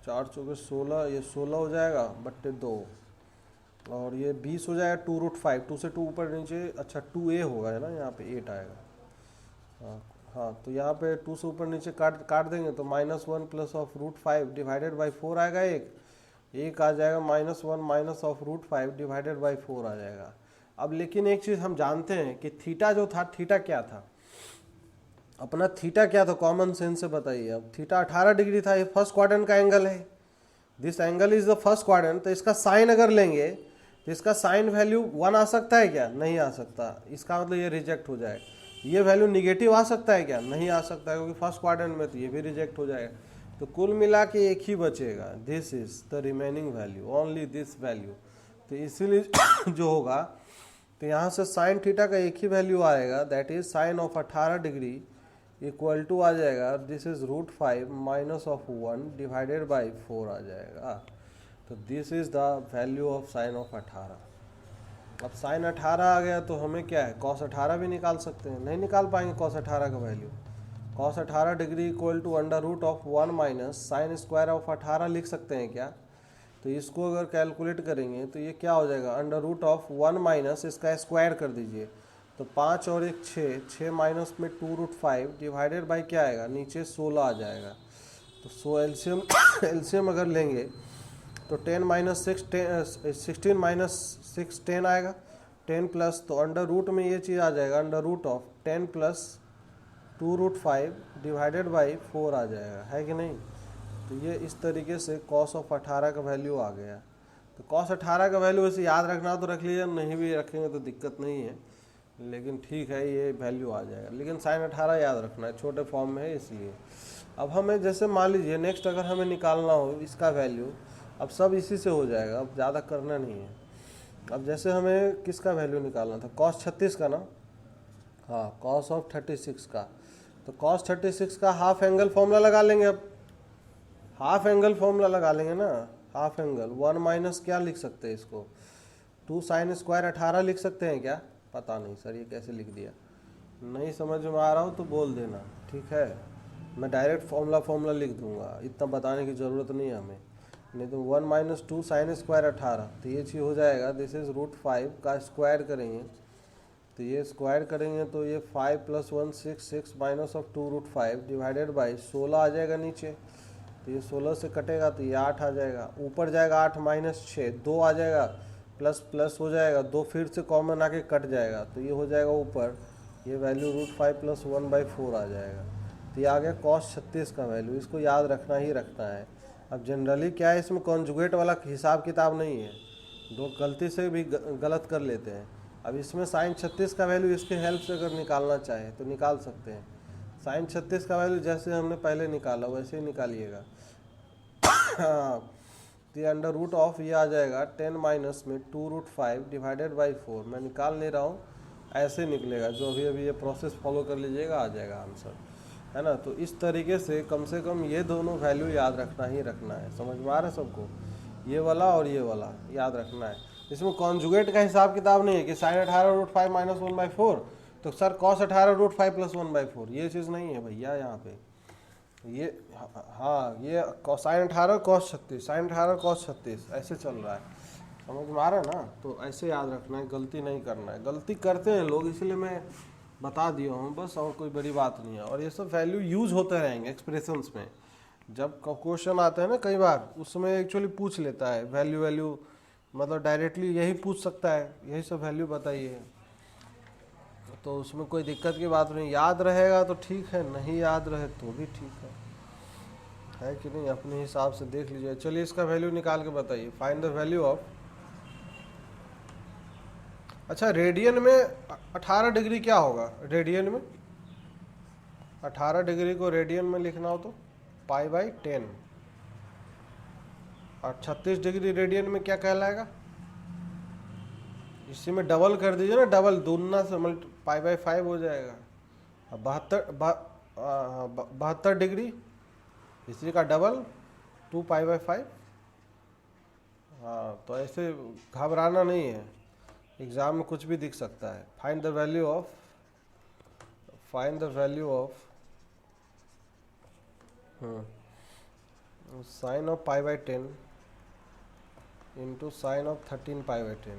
× 4 = 16, ये 16 हो जाएगा बट्टे 2, और ये 20 हो जाएगा 2√5, 2 से 2 ऊपर नीचे, अच्छा 2a होगा है ना, यहाँ पे 8 आएगा। हाँ तो यहाँ पे 2 से ऊपर नीचे काट देंगे तो -1 + √5 / 4 आएगा, एक आ जाएगा -1 - √5 / 4 आ जाएगा। अब लेकिन एक चीज़ हम जानते हैं कि थीटा जो था, थीटा क्या था अपना, थीटा क्या था, कॉमन सेंस से बताइए। अब थीटा 18 डिग्री था, ये फर्स्ट क्वाड्रेंट का एंगल है, this angle is the first quadrant. तो इसका साइन अगर लेंगे तो इसका साइन वैल्यू 1 आ सकता है क्या, नहीं आ सकता, इसका मतलब ये रिजेक्ट हो जाए। ये वैल्यू निगेटिव आ सकता है क्या, नहीं आ सकता है, क्योंकि फर्स्ट क्वाड्रेंट में तो ये भी रिजेक्ट हो जाएगा। तो कुल मिला के एक ही बचेगा, this is the remaining value, only this value. तो इसीलिए जो होगा, तो यहाँ से साइन थीटा का एक ही वैल्यू आएगा, that is sine of 18 degree = आ जाएगा, दिस इज √5 - (1) / 4 आ जाएगा। तो this is the value of sine of 18। अब साइन 18 आ गया तो हमें क्या है, cos 18 भी निकाल सकते हैं, नहीं निकाल पाएंगे cos 18 का वैल्यू। cos 18 डिग्री = √1 - sin² लिख सकते हैं क्या। तो इसको अगर कैलकुलेट करेंगे तो ये क्या हो जाएगा, √1 - इसका स्क्वायर कर दीजिए, तो 5 और 1 6, 6 माइनस में 2√5 डिवाइडेड बाई क्या आएगा, नीचे 16 आ जाएगा। तो एलसीएम एलसीएम अगर लेंगे तो 10 - 6 16 - 6 10 आएगा, 10 प्लस, तो अंडर रूट में ये चीज़ आ जाएगा, √10 + 2√5 डिवाइडेड बाई 4 आ जाएगा, है कि नहीं। तो ये इस तरीके से cos ऑफ 18 का वैल्यू आ गया। तो cos 18 का वैल्यू वैसे याद रखना तो रख लीजिए, नहीं भी रखेंगे तो दिक्कत नहीं है, लेकिन ठीक है ये वैल्यू आ जाएगा। लेकिन sin 18 याद रखना है, छोटे फॉर्म में है इसलिए। अब हमें जैसे मान लीजिए नेक्स्ट अगर हमें निकालना हो इसका वैल्यू, अब सब इसी से हो जाएगा, अब ज़्यादा करना नहीं है। अब जैसे हमें किसका वैल्यू निकालना था, cos 36 का ना, हाँ cos ऑफ 36 का। तो cos 36 का हाफ एंगल फॉर्मूला लगा लेंगे। अब हाफ एंगल फॉर्मूला लगा लेंगे ना, हाफ एंगल 1 माइनस क्या लिख सकते हैं इसको, 2 sin² 18 लिख सकते हैं क्या, पता नहीं सर ये कैसे लिख दिया, नहीं समझ में आ रहा हो तो बोल देना, ठीक है, मैं डायरेक्ट फॉर्मूला लिख दूंगा, इतना बताने की ज़रूरत नहीं है हमें। नहीं तो 1 - 2 sin² 18, तो ये चीज़ हो जाएगा, दिस इज़ √5 का स्क्वायर करेंगे, तो ये स्क्वायर करेंगे तो ये 5 + 1 6 6 माइनस ऑफ 2√5 डिवाइडेड बाई 16 आ जाएगा नीचे। तो ये 16 से कटेगा तो ये 8 आ जाएगा, ऊपर जाएगा 8 - 6 2 आ जाएगा, प्लस प्लस हो जाएगा, 2 फिर से कॉमन आके कट जाएगा, तो ये हो जाएगा ऊपर, ये वैल्यू √5 + 1/4 आ जाएगा। तो ये आ गया cos 36 का वैल्यू, इसको याद रखना ही रखना है। अब जनरली क्या है, इसमें कॉन्जुगेट वाला हिसाब किताब नहीं है, लोग गलती से भी गलत कर लेते हैं। अब इसमें sin 36 का वैल्यू इसके हेल्प से अगर निकालना चाहे तो निकाल सकते हैं। sin 36 का वैल्यू जैसे हमने पहले निकाला वैसे ही निकालिएगा। हाँ, तो अंडर रूट ऑफ ये आ जाएगा 10 माइनस में 2√5 डिवाइडेड बाई 4, मैं निकाल नहीं रहा हूँ, ऐसे निकलेगा, जो अभी ये प्रोसेस फॉलो कर लीजिएगा आ जाएगा आंसर, है ना। तो इस तरीके से कम ये दोनों वैल्यू याद रखना ही रखना है, समझ में आ रहा है सबको। ये वाला और ये वाला याद रखना है। इसमें कॉन्जुगेट का हिसाब किताब नहीं है कि साइन 18√5 माइनस 1/4 तो सर कॉस 18√5 प्लस 1/4, ये चीज़ नहीं है भैया यहाँ पे। ये हाँ, ये साइन 18 कॉस 36, साइन 18 कॉस 36 ऐसे चल रहा है, समझ में आ रहा है ना। तो ऐसे याद रखना है, गलती नहीं करना है। गलती करते हैं लोग, इसलिए मैं बता दिया हूँ बस, और कोई बड़ी बात नहीं है। और ये सब वैल्यू यूज होते रहेंगे एक्सप्रेशंस में। जब क्वेश्चन आता है ना कई बार, उसमें एक्चुअली पूछ लेता है वैल्यू मतलब डायरेक्टली यही पूछ सकता है, यही सब वैल्यू बताइए, तो उसमें कोई दिक्कत की बात नहीं। याद रहेगा तो ठीक है, नहीं याद रहे तो भी ठीक है कि नहीं, अपने हिसाब से देख लीजिए। चलिए इसका वैल्यू निकाल के बताइए, फाइंड द वैल्यू ऑफ। अच्छा, रेडियन में 18 डिग्री क्या होगा? रेडियन में 18 डिग्री को रेडियन में लिखना हो तो π/10, और 36 डिग्री रेडियन में क्या कहलाएगा? इसी में डबल कर दीजिए ना, डबल दूना से π/5 हो जाएगा। अब 72 डिग्री, इसी का डबल 2π/5। हाँ, तो ऐसे घबराना नहीं है, एग्जाम में कुछ भी दिख सकता है। Find the value of sine of π/10 into sine of 13π/10।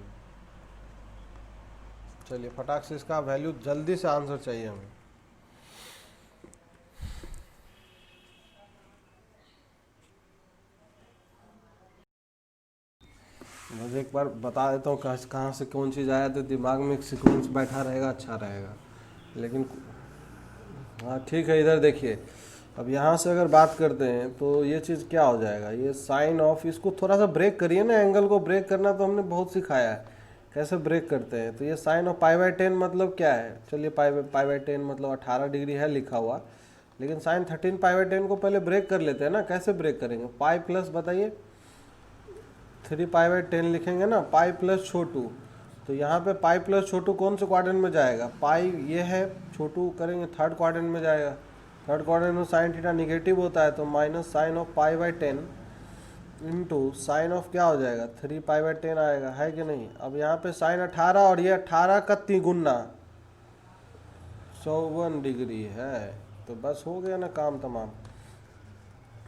चलिए फटाक से इसका वैल्यू, जल्दी से आंसर चाहिए हमें। मुझे एक बार बता देता हूँ कहाँ से कौन चीज़ आया, तो दिमाग में एक सीक्वेंस बैठा रहेगा, अच्छा रहेगा। लेकिन हाँ ठीक है, इधर देखिए। अब यहाँ से अगर बात करते हैं तो ये चीज़ क्या हो जाएगा, ये साइन ऑफ, इसको थोड़ा सा ब्रेक करिए ना, एंगल को ब्रेक करना तो हमने बहुत सिखाया है, कैसे ब्रेक करते हैं। तो ये साइन ऑफ π/10 मतलब क्या है? चलिए π/10 मतलब 18 डिग्री है लिखा हुआ, लेकिन साइन 13π/10 को पहले ब्रेक कर लेते हैं ना। कैसे ब्रेक करेंगे? पाई प्लस, बताइए, 3π/10 लिखेंगे ना, पाई प्लस छोटू। तो यहाँ पे पाई प्लस छोटू कौन से क्वाड्रेंट में जाएगा? पाई ये है, छोटू करेंगे थर्ड क्वाड्रेंट में जाएगा। थर्ड क्वाड्रेंट में साइन थीटा निगेटिव होता है, तो minus sine of π/10 into sine of क्या हो जाएगा? 3π/10 आएगा, है कि नहीं। अब यहाँ पे साइन 18 और ये 18 का तिगुना 54 डिग्री है, तो बस हो गया ना काम तमाम।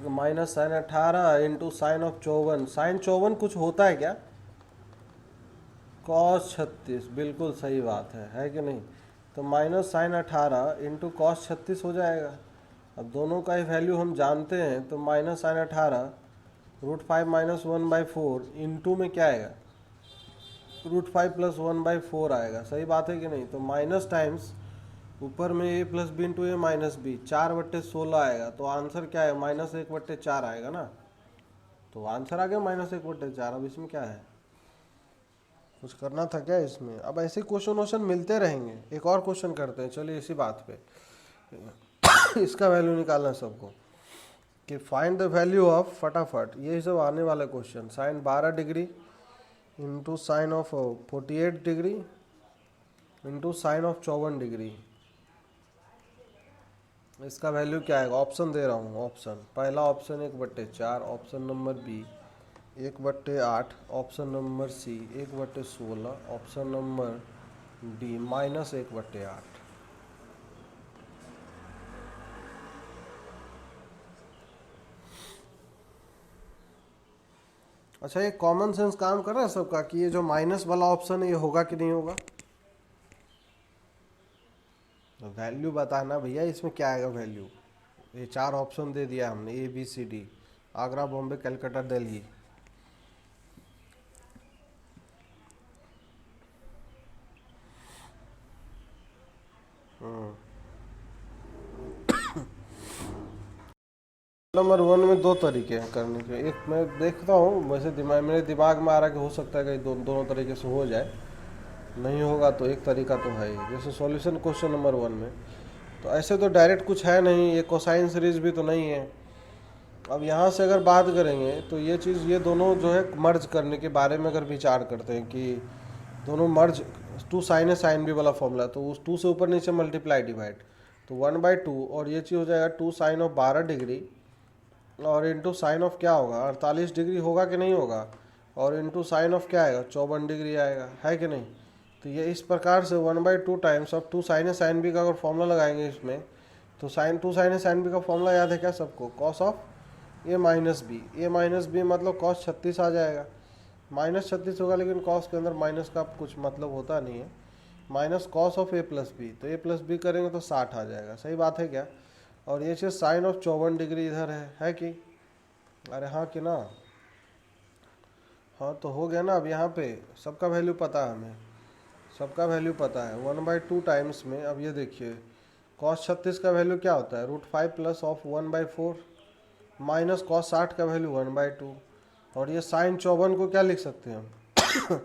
Minus sine 18 into sine of 54, sine 54 कुछ होता है क्या? कॉस 36, बिल्कुल सही बात है कि नहीं। तो माइनस साइन 18 इंटू कॉस 36 हो जाएगा। अब दोनों का ही वैल्यू हम जानते हैं, तो माइनस साइन 18 √5 माइनस 1/4 इंटू में क्या आएगा? √5 प्लस 1/4 आएगा, सही बात है कि नहीं। तो माइनस टाइम्स ऊपर में a plus B into A minus B, 4/16 आएगा। तो आंसर क्या है? -1/4 आएगा ना। तो आंसर आ गया -1/4। अब इसमें क्या है, कुछ करना था क्या इसमें? अब ऐसे क्वेश्चन मिलते रहेंगे। एक और क्वेश्चन करते हैं, चलिए इसी बात पे इसका वैल्यू निकालना है सबको, कि फाइंड द वैल्यू ऑफ, फटाफट यही सब आने वाला question. Sine 12 degree into sine of 48 degree into sine of 54 degree, इसका वैल्यू क्या आएगा? ऑप्शन दे रहा हूँ। ऑप्शन पहला option 1/4, option number B 1/8, option number C 1/16, option number D -1/8। अच्छा, ये कॉमन सेंस काम कर रहा है सबका, कि ये जो माइनस वाला ऑप्शन है ये होगा कि नहीं होगा? तो वैल्यू बताना भैया, इसमें क्या आएगा वैल्यू? ये 4 ऑप्शन दे दिया हमने, ABCD, आगरा, बॉम्बे, कलकत्ता, दिल्ली। नंबर 1 में 2 तरीके हैं करने के। एक मैं देखता हूँ, वैसे मेरे दिमाग में आ रहा है कि हो सकता है कि दोनों तरीके से हो जाए, नहीं होगा तो एक तरीका तो है ही। जैसे सॉल्यूशन क्वेश्चन नंबर 1 में, तो ऐसे तो डायरेक्ट कुछ है नहीं, ये कोसाइन सीरीज भी तो नहीं है। अब यहाँ से अगर बात करेंगे तो ये चीज़, ये दोनों जो है मर्ज करने के बारे में अगर विचार करते हैं कि दोनों मर्ज, 2 साइन है, साइन बी वाला फॉर्मूला, तो उस 2 से ऊपर नीचे मल्टीप्लाई डिवाइड, तो 1/2, और ये चीज़ हो जाएगा 2 साइन ऑफ 12 डिग्री और इंटू साइन ऑफ क्या होगा, 48 डिग्री होगा कि नहीं होगा, और इंटू साइन ऑफ क्या आएगा, 54 डिग्री आएगा, है कि नहीं। तो ये इस प्रकार से 1/2 times of 2 sine A sine B का अगर फॉर्मूला लगाएंगे इसमें, तो sine 2 sine A sine B का फॉर्मूला याद है क्या सबको, cos of A minus B. A minus B मतलब कॉस 36 आ जाएगा, माइनस 36 होगा, लेकिन कॉस के अंदर माइनस का कुछ मतलब होता नहीं है। Minus cos of A plus B, तो ए प्लस बी करेंगे तो 60 आ जाएगा, सही बात है क्या। और ये चीज़ साइन ऑफ 54 डिग्री इधर है कि, अरे हाँ कि ना, हाँ तो हो गया ना। अब यहाँ पे सबका वैल्यू पता है हमें, सबका वैल्यू पता है 1/2 टाइम्स में। अब ये देखिए कॉस 36 का वैल्यू क्या होता है, √5 प्लस ऑफ 1/4 माइनस कॉस 60 का वैल्यू 1/2। और ये साइन 54 को क्या लिख सकते हैं हम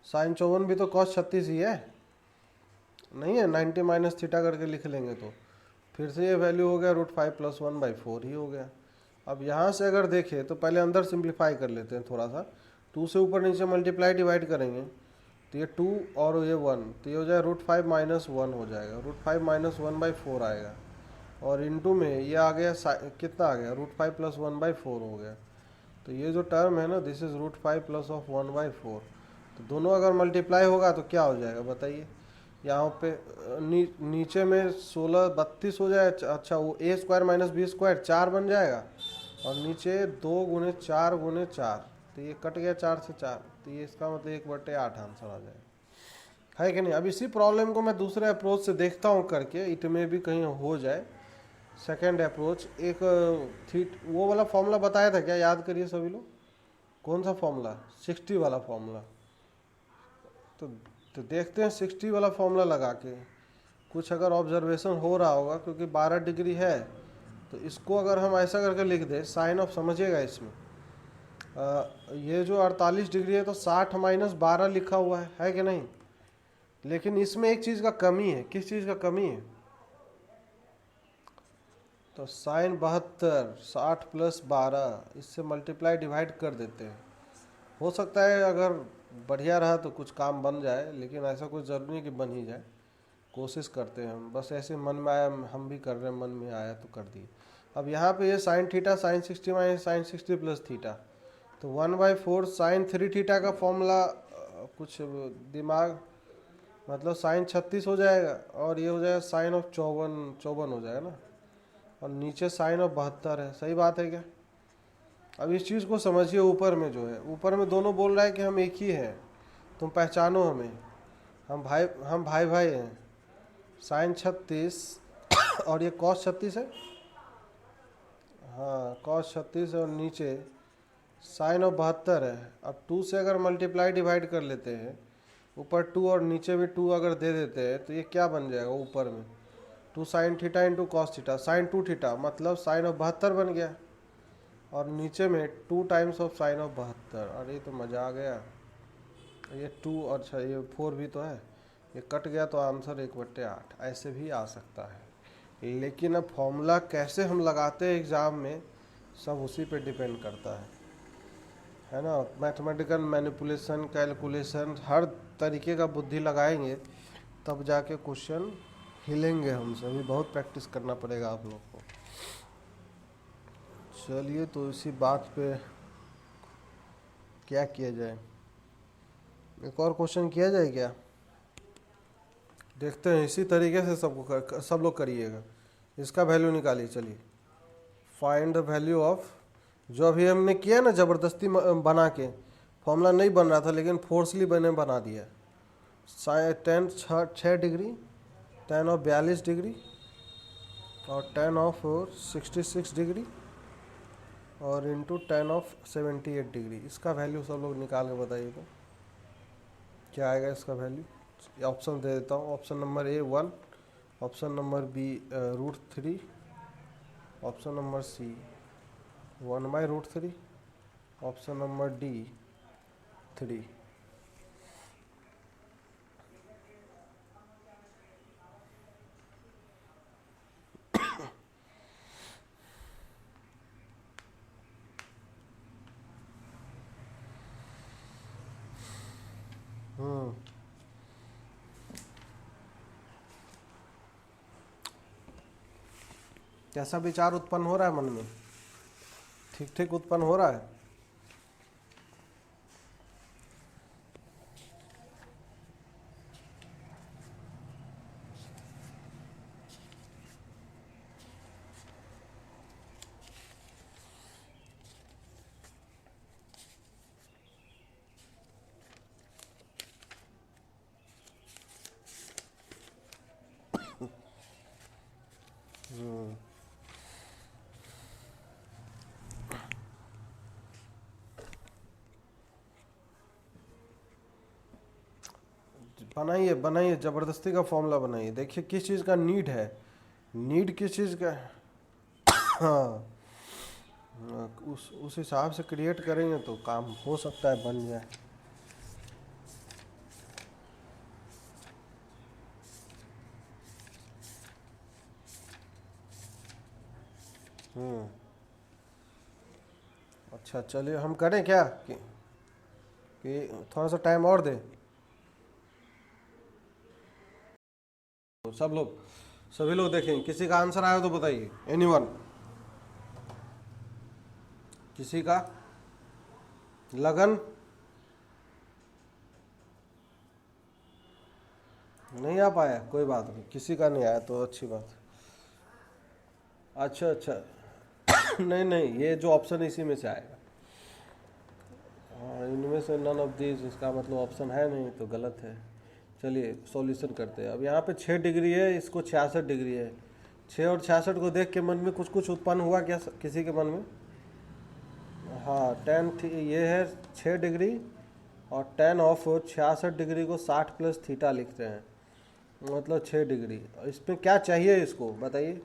साइन 54 भी तो कॉस 36 ही है, नहीं है, 90 माइनस थीटा करके लिख लेंगे तो फिर से ये वैल्यू हो गया √5 प्लस 1/4 ही हो गया। अब यहाँ से अगर देखें तो पहले अंदर सिंप्लीफाई कर लेते हैं थोड़ा सा, 2 से ऊपर नीचे मल्टीप्लाई डिवाइड करेंगे तो ये 2 और ये 1, तो ये हो जाएगा √5 माइनस 1 हो जाएगा, √5 माइनस 1/4 आएगा। और इनटू में ये आ गया कितना आ गया, √5 प्लस 1/4 हो गया। तो ये जो टर्म है ना, दिस इज √5 प्लस ऑफ 1/4। तो दोनों अगर मल्टीप्लाई होगा तो क्या हो जाएगा बताइए, यहाँ पे नीचे में 16 32 हो जाए, अच्छा वो a² माइनस b² 4 बन जाएगा, और नीचे 2 गुने 4 गुने 4, तो ये कट गया 4 से 4, तो ये इसका मतलब 1/8 आंसर आ जाएगा, है कि नहीं। अब इसी प्रॉब्लम को मैं दूसरे अप्रोच से देखता हूँ करके, इट में भी कहीं हो जाए। सेकेंड अप्रोच, एक वो वाला फॉर्मूला बताया था क्या, याद करिए सभी लोग, कौन सा फॉर्मूला, 60 वाला फॉर्मूला। तो देखते हैं 60 वाला फॉर्मूला लगा के कुछ अगर ऑब्जर्वेशन हो रहा होगा, क्योंकि 12 डिग्री है तो इसको अगर हम ऐसा करके लिख दें, साइन ऑफ समझिएगा इसमें, ये जो 48 डिग्री है तो 60 माइनस 12 लिखा हुआ है कि नहीं। लेकिन इसमें एक चीज़ का कमी है, किस चीज़ का कमी है, तो साइन 72 60 प्लस 12 इससे मल्टीप्लाई डिवाइड कर देते हैं। हो सकता है अगर बढ़िया रहा तो कुछ काम बन जाए, लेकिन ऐसा कुछ ज़रूरी नहीं कि बन ही जाए, कोशिश करते हैं हम, बस ऐसे मन में आया हम भी कर रहे हैं, मन में आया तो कर दिए। अब यहाँ पे ये sine theta sine 60 minus sine 60 plus theta, तो 1/4 साइन 3 थीटा का फॉर्मूला कुछ दिमाग, मतलब साइन 36 हो जाएगा, और ये हो जाएगा साइन ऑफ 54 हो जाएगा ना, और नीचे साइन ऑफ 72 है, सही बात है क्या। अब इस चीज़ को समझिए, ऊपर में जो है, ऊपर में दोनों बोल रहा है कि हम एक ही हैं, तुम पहचानो हमें, हम भाई भाई हैं। साइन 36 और ये कॉस 36 है, हाँ कॉस 36 है, और नीचे साइन ऑफ 72 है। अब 2 से अगर मल्टीप्लाई डिवाइड कर लेते हैं, ऊपर 2 और नीचे भी 2 अगर दे देते हैं, तो ये क्या बन जाएगा ऊपर में, 2 sine theta into cos theta, sine 2 theta मतलब साइन ऑफ 72 बन गया, और नीचे में 2 टाइम्स ऑफ साइन ऑफ 72। अरे तो मज़ा आ गया, ये 2 और अच्छा ये 4 भी तो है, ये कट गया तो आंसर 1/8 ऐसे भी आ सकता है। लेकिन अब फॉर्मूला कैसे हम लगाते हैं एग्ज़ाम में, सब उसी पे डिपेंड करता है ना। मैथमेटिकल मैनिपुलेशन, कैलकुलेशन, हर तरीके का बुद्धि लगाएंगे तब जाके क्वेश्चन हिलेंगे हमसे, अभी बहुत प्रैक्टिस करना पड़ेगा आप लोग को। चलिए तो इसी बात पे क्या किया जाए, एक और क्वेश्चन किया जाए क्या, देखते हैं। इसी तरीके से सब लोग करिएगा, इसका वैल्यू निकालिए। चलिए फाइंड द वैल्यू ऑफ, जो अभी हमने किया ना ज़बरदस्ती बना के, फॉर्मूला नहीं बन रहा था लेकिन फोर्सली मैंने बना दिया। Ten 6 degree, ten of 42 degree, और टेन ऑफ 66 डिग्री, और इंटू टेन ऑफ 78 डिग्री, इसका वैल्यू सब लोग निकाल के बताइए तो क्या आएगा इसका वैल्यू। ऑप्शन दे देता हूँ, option number A 1, option number B √3, option number C 1/√3, option number D 3। कैसा विचार उत्पन्न हो रहा है मन में, ठीक ठीक उत्पन्न हो रहा है। बनाइए बनाइए, ज़बरदस्ती का फॉर्मूला बनाइए। देखिए किस चीज़ का नीड है, नीड किस चीज़ का है। हाँ, उस हिसाब से क्रिएट करेंगे तो काम हो सकता है बन जाए। अच्छा चलिए हम करें क्या कि थोड़ा सा टाइम और दें। सब लोग, सभी लोग देखेंगे, किसी का आंसर आया तो बताइए। एनीवन, किसी का लगन नहीं आ पाया, कोई बात नहीं, किसी का नहीं आया तो अच्छी बात है। अच्छा अच्छा नहीं नहीं, ये जो ऑप्शन इसी में से आएगा। हाँ, इनमें से नन ऑफ दीज, इसका मतलब ऑप्शन है नहीं तो गलत है। चलिए सॉल्यूशन करते हैं। अब यहाँ पे 6 डिग्री है, इसको 66 डिग्री है। 6 और 66 को देख के मन में कुछ कुछ उत्पन्न हुआ क्या किसी के मन में? हाँ, ये है 6 डिग्री, और टेन ऑफ 66 डिग्री को 60 प्लस थीटा लिखते हैं, मतलब 6 डिग्री। इसमें क्या चाहिए इसको बताइए।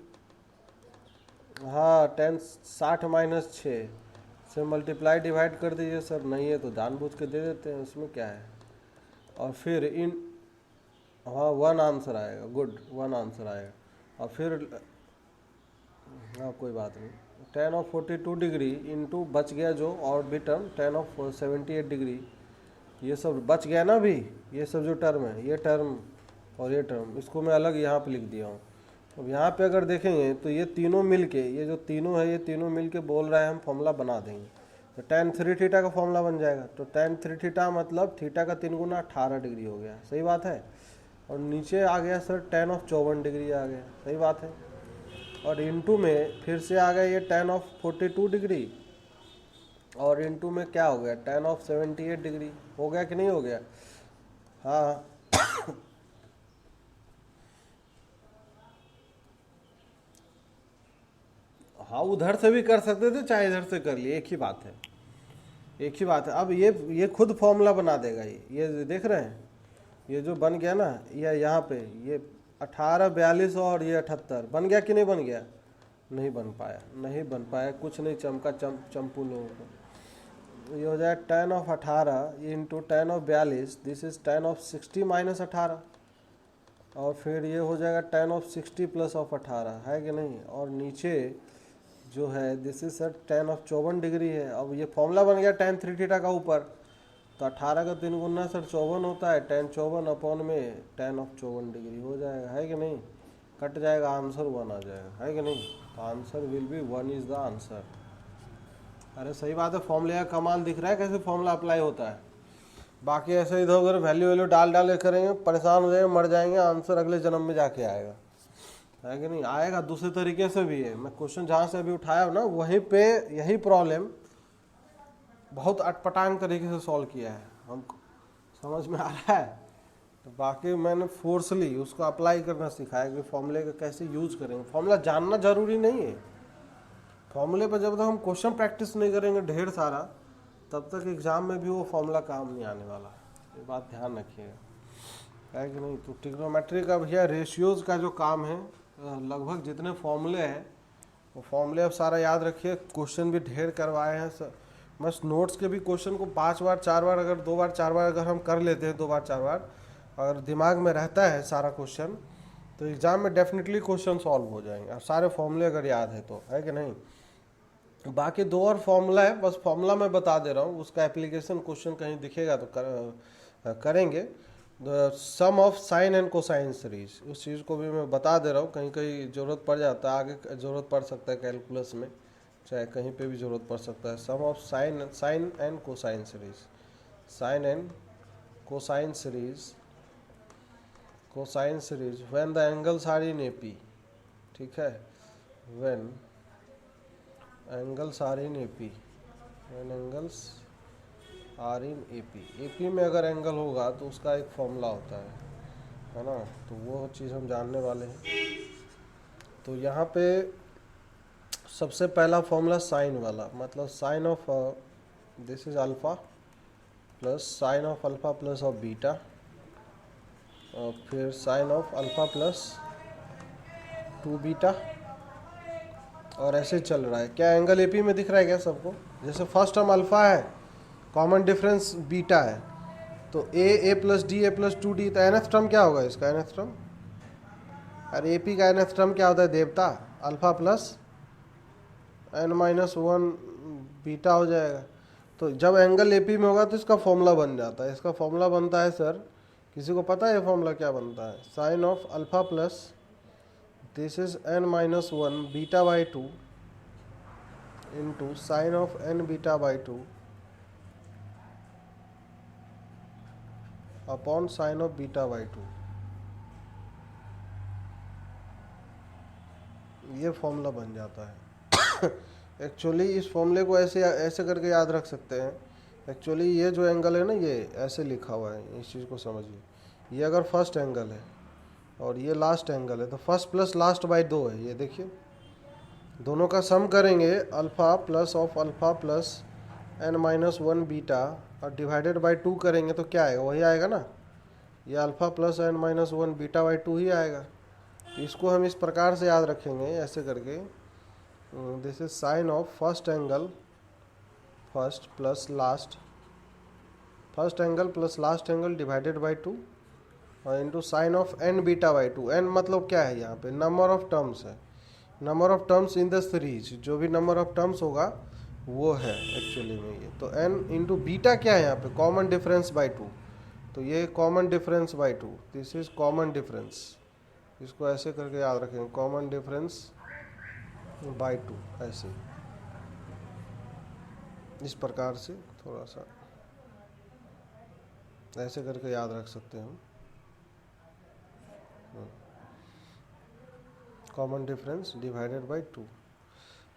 हाँ, टेन 60 माइनस 6 से मल्टीप्लाई डिवाइड कर दीजिए सर। नहीं है तो जानबूझ के दे देते हैं, उसमें क्या है। और फिर इन, हाँ 1 आंसर आएगा, गुड 1 आंसर आएगा। और फिर हाँ कोई बात नहीं, टेन ऑफ 42 डिग्री इंटू बच गया जो और भी टर्म, टेन ऑफ 78 डिग्री, ये सब बच गया ना अभी। ये सब जो टर्म है, ये टर्म और ये टर्म, इसको मैं अलग यहाँ पे लिख दिया हूँ। अब यहाँ पे अगर देखेंगे तो ये तीनों मिल के, ये जो तीनों है, ये तीनों मिल के बोल रहा है हम फॉर्मूला बना देंगे। तो टेन 3 थीटा का फॉर्मूला बन जाएगा। तो टेन 3 थीटा मतलब थीटा का 3 गुना 18 डिग्री हो गया, सही बात है। और नीचे आ गया सर टेन ऑफ 54 डिग्री आ गया, सही बात है। और इंटू में फिर से आ गया ये टेन ऑफ 42 डिग्री, और इंटू में क्या हो गया, टेन ऑफ 78 डिग्री। हो गया कि नहीं हो गया? हाँ हाँ, उधर से भी कर सकते थे, चाहे इधर से कर लिए, एक ही बात है, एक ही बात है। अब ये खुद फॉर्मूला बना देगा। ये देख रहे हैं, ये जो बन गया ना, ये यहाँ पे ये 18 42 और ये 78 बन गया कि नहीं बन गया? नहीं बन पाया, नहीं बन पाया, कुछ नहीं चमका चंपू लोगों को। ये हो जाए ten of 18 into ten of 42, this is ten of 60 minus 18, और फिर ये हो जाएगा टेन ऑफ 60 प्लस ऑफ 18, है कि नहीं। और नीचे जो है this is sir ten of 54 degree है। अब ये फॉर्मूला बन गया टेन 3 थीटा का ऊपर, तो 18 का 3 गुना सर 54 होता है, टेन 54 अपॉन में टेन ऑफ 54 डिग्री हो जाएगा, है कि नहीं। कट जाएगा, आंसर 1 आ जाएगा, है कि नहीं। तो answer will be 1 is the answer. अरे सही बात है, फॉर्मूले का कमाल दिख रहा है कैसे फॉर्मूला अप्लाई होता है। बाकी ऐसे इधर उधर वैल्यू वैल्यू डाल करेंगे, परेशान हो जाएंगे, मर जाएंगे, आंसर अगले जन्म में जाके आएगा, है कि नहीं। आएगा दूसरे तरीके से भी है। मैं क्वेश्चन जहाँ से अभी उठाया हूँ ना, वहीं पे यही प्रॉब्लम बहुत अटपटांग तरीके से सॉल्व किया है, हमको समझ में आ रहा है। तो बाकी मैंने फोर्सली उसको अप्लाई करना सिखाया कि फॉर्मूले का कैसे यूज करेंगे। फॉर्मूला जानना जरूरी नहीं है, फॉर्मूले पर जब तक हम क्वेश्चन प्रैक्टिस नहीं करेंगे ढेर सारा, तब तक एग्जाम में भी वो फॉर्मूला काम नहीं आने वाला, ये बात ध्यान रखिएगा, है कि नहीं। तो ट्रिग्नोमेट्री का भैया रेशियोज का जो काम है, लगभग जितने फॉर्मूले हैं वो फॉर्मूले अब सारा याद रखिए। क्वेश्चन भी ढेर करवाए हैं सर, बस नोट्स के भी क्वेश्चन को 5 बार 4 बार, अगर 2 बार 4 बार अगर हम कर लेते हैं, 2 बार 4 बार अगर दिमाग में रहता है सारा क्वेश्चन, तो एग्ज़ाम में डेफिनेटली क्वेश्चन सॉल्व हो जाएंगे, और सारे फॉर्मूले अगर याद है तो, है कि नहीं। बाकी 2 और फॉर्मूला है, बस फॉर्मूला मैं बता दे रहा हूँ, उसका एप्लीकेशन क्वेश्चन कहीं दिखेगा तो करेंगे। Sum of sine and cosine series, उस चीज़ को भी मैं बता दे रहा हूँ, कहीं कहीं ज़रूरत पड़ जाता है, आगे ज़रूरत पड़ सकता है कैलकुलस में, चाहे कहीं पे भी ज़रूरत पड़ सकता है। Sum of sine and cosine series, sine and cosine series when the angles are in AP, ठीक है, when angles are in AP, when angles are in AP, AP में अगर एंगल होगा तो उसका एक फॉर्मूला होता है ना, तो वो चीज़ हम जानने वाले हैं। तो यहाँ पे सबसे पहला फॉर्मूला साइन वाला, मतलब sine of this is alpha plus sine of alpha plus of beta, और फिर sine of alpha plus 2 beta, और ऐसे चल रहा है। क्या एंगल एपी में दिख रहा है क्या सबको? जैसे फर्स्ट टर्म अल्फा है, कॉमन डिफरेंस बीटा है, तो A plus D A plus 2d, तो nth टर्म क्या होगा इसका? nth टर्म, अरे एपी का nth टर्म क्या होता है देवता? अल्फा प्लस n-1 बीटा हो जाएगा। तो जब एंगल एपी में होगा तो इसका फॉर्मूला बन जाता है। इसका फॉर्मूला बनता है सर, किसी को पता है ये फॉर्मूला क्या बनता है? Sine of alpha plus this is n-1 beta by 2 into sine of n beta by 2 upon sine of beta by 2। ये फॉर्मूला बन जाता है। एक्चुअली इस फॉर्मूले को ऐसे करके याद रख सकते हैं। एक्चुअली ये जो एंगल है ना, ये ऐसे लिखा हुआ है, इस चीज़ को समझिए। ये अगर फर्स्ट एंगल है और ये लास्ट एंगल है, तो फर्स्ट प्लस लास्ट बाई 2 है। ये देखिए, दोनों का सम करेंगे, alpha plus of alpha plus n-1 beta और डिवाइडेड बाई 2 करेंगे तो क्या आएगा? वही आएगा ना, ये alpha plus n-1 beta by 2 ही आएगा। तो इसको हम इस प्रकार से याद रखेंगे, ऐसे करके, this is sine of first angle first plus last, first angle plus last angle divided by 2 और into sine of n beta by 2। n मतलब क्या है? यहाँ पे नंबर ऑफ टर्म्स है, number of terms in the series, जो भी number of terms होगा वो है एक्चुअली में ये। तो n इंटू बीटा क्या है यहाँ पे? Common difference by 2। तो ये common difference by 2, this is common difference. इसको ऐसे करके याद रखेंगे, कॉमन डिफरेंस बाई 2, ऐसे इस प्रकार से थोड़ा सा ऐसे करके याद रख सकते हैं हम, कॉमन डिफरेंस डिवाइडेड बाई 2।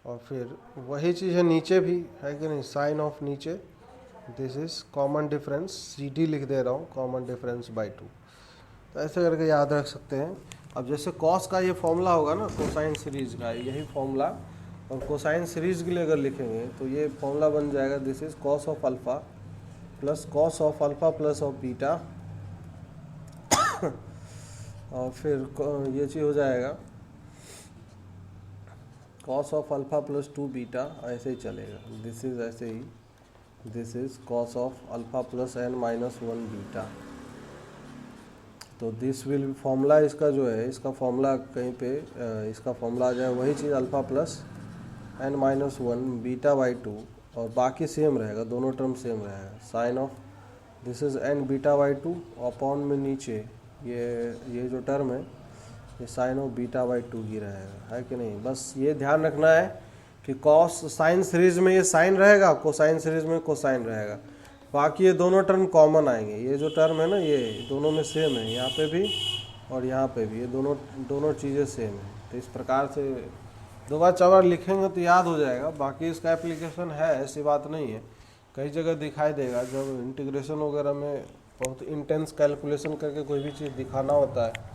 और फिर वही चीज़ है नीचे भी, है कि नहीं? साइन ऑफ नीचे, this is common difference, C D लिख दे रहा हूँ, कॉमन डिफरेंस बाई 2। तो ऐसे करके याद रख सकते हैं। अब जैसे कॉस का ये फॉर्मूला होगा ना, कोसाइन सीरीज का, यही फॉर्मूला, और कोसाइन सीरीज के लिए अगर लिखेंगे तो ये फॉर्मूला बन जाएगा, this is cos of alpha plus cos of alpha plus of beta, और फिर ये चीज़ हो जाएगा cos of alpha plus 2 beta, ऐसे ही चलेगा। दिस इज ऐसे ही, this is cos of alpha plus n-1 beta. तो दिस विल फॉर्मूला इसका जो है, इसका फॉर्मूला कहीं पे इसका फॉर्मूला आ जाए वही चीज़, alpha plus n-1 beta by 2, और बाकी सेम रहेगा, दोनों टर्म सेम रहेगा। Sine of this is n beta by 2 upon में नीचे ये जो टर्म है, ये साइन ऑफ बीटा बाई 2 ही रहेगा, है कि नहीं? बस ये ध्यान रखना है कि कॉस साइन सीरीज में ये साइन रहेगा, कोसाइन सीरीज में कोसाइन रहेगा, बाकी ये दोनों टर्म कॉमन आएंगे। ये जो टर्म है ना, ये दोनों में सेम है, यहाँ पे भी और यहाँ पे भी, ये दोनों चीज़ें सेम है। तो इस प्रकार से 2 बार 4 बार लिखेंगे तो याद हो जाएगा। बाकी इसका एप्लीकेशन है, ऐसी बात नहीं है, कई जगह दिखाई देगा। जब इंटीग्रेशन वगैरह में बहुत इंटेंस कैलकुलेशन करके कोई भी चीज़ दिखाना होता है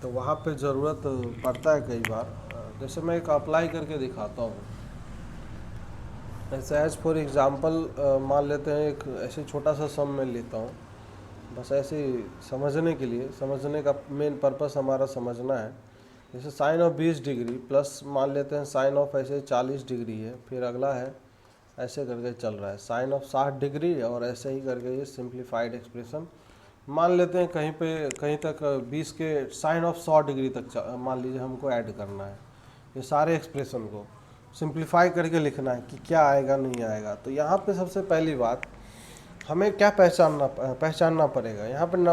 तो वहाँ पे ज़रूरत पड़ता है कई बार। जैसे मैं एक अप्लाई करके दिखाता हूँ, ऐसे एज फॉर एग्ज़ाम्पल मान लेते हैं, एक ऐसे छोटा सा सम मैं लेता हूँ, बस ऐसे समझने के लिए, समझने का मेन पर्पस हमारा समझना है। जैसे साइन ऑफ 20 डिग्री प्लस मान लेते हैं साइन ऑफ ऐसे 40 डिग्री है, फिर अगला है ऐसे करके चल रहा है साइन ऑफ 60 डिग्री, और ऐसे ही करके ये सिंप्लीफाइड एक्सप्रेशन मान लेते हैं कहीं तक 20 के साइन ऑफ 100 डिग्री तक मान लीजिए हमको ऐड करना है। ये सारे एक्सप्रेशन को सिंप्लीफाई करके लिखना है कि क्या आएगा नहीं आएगा। तो यहाँ पे सबसे पहली बात हमें क्या पहचानना पड़ेगा। यहाँ पे ना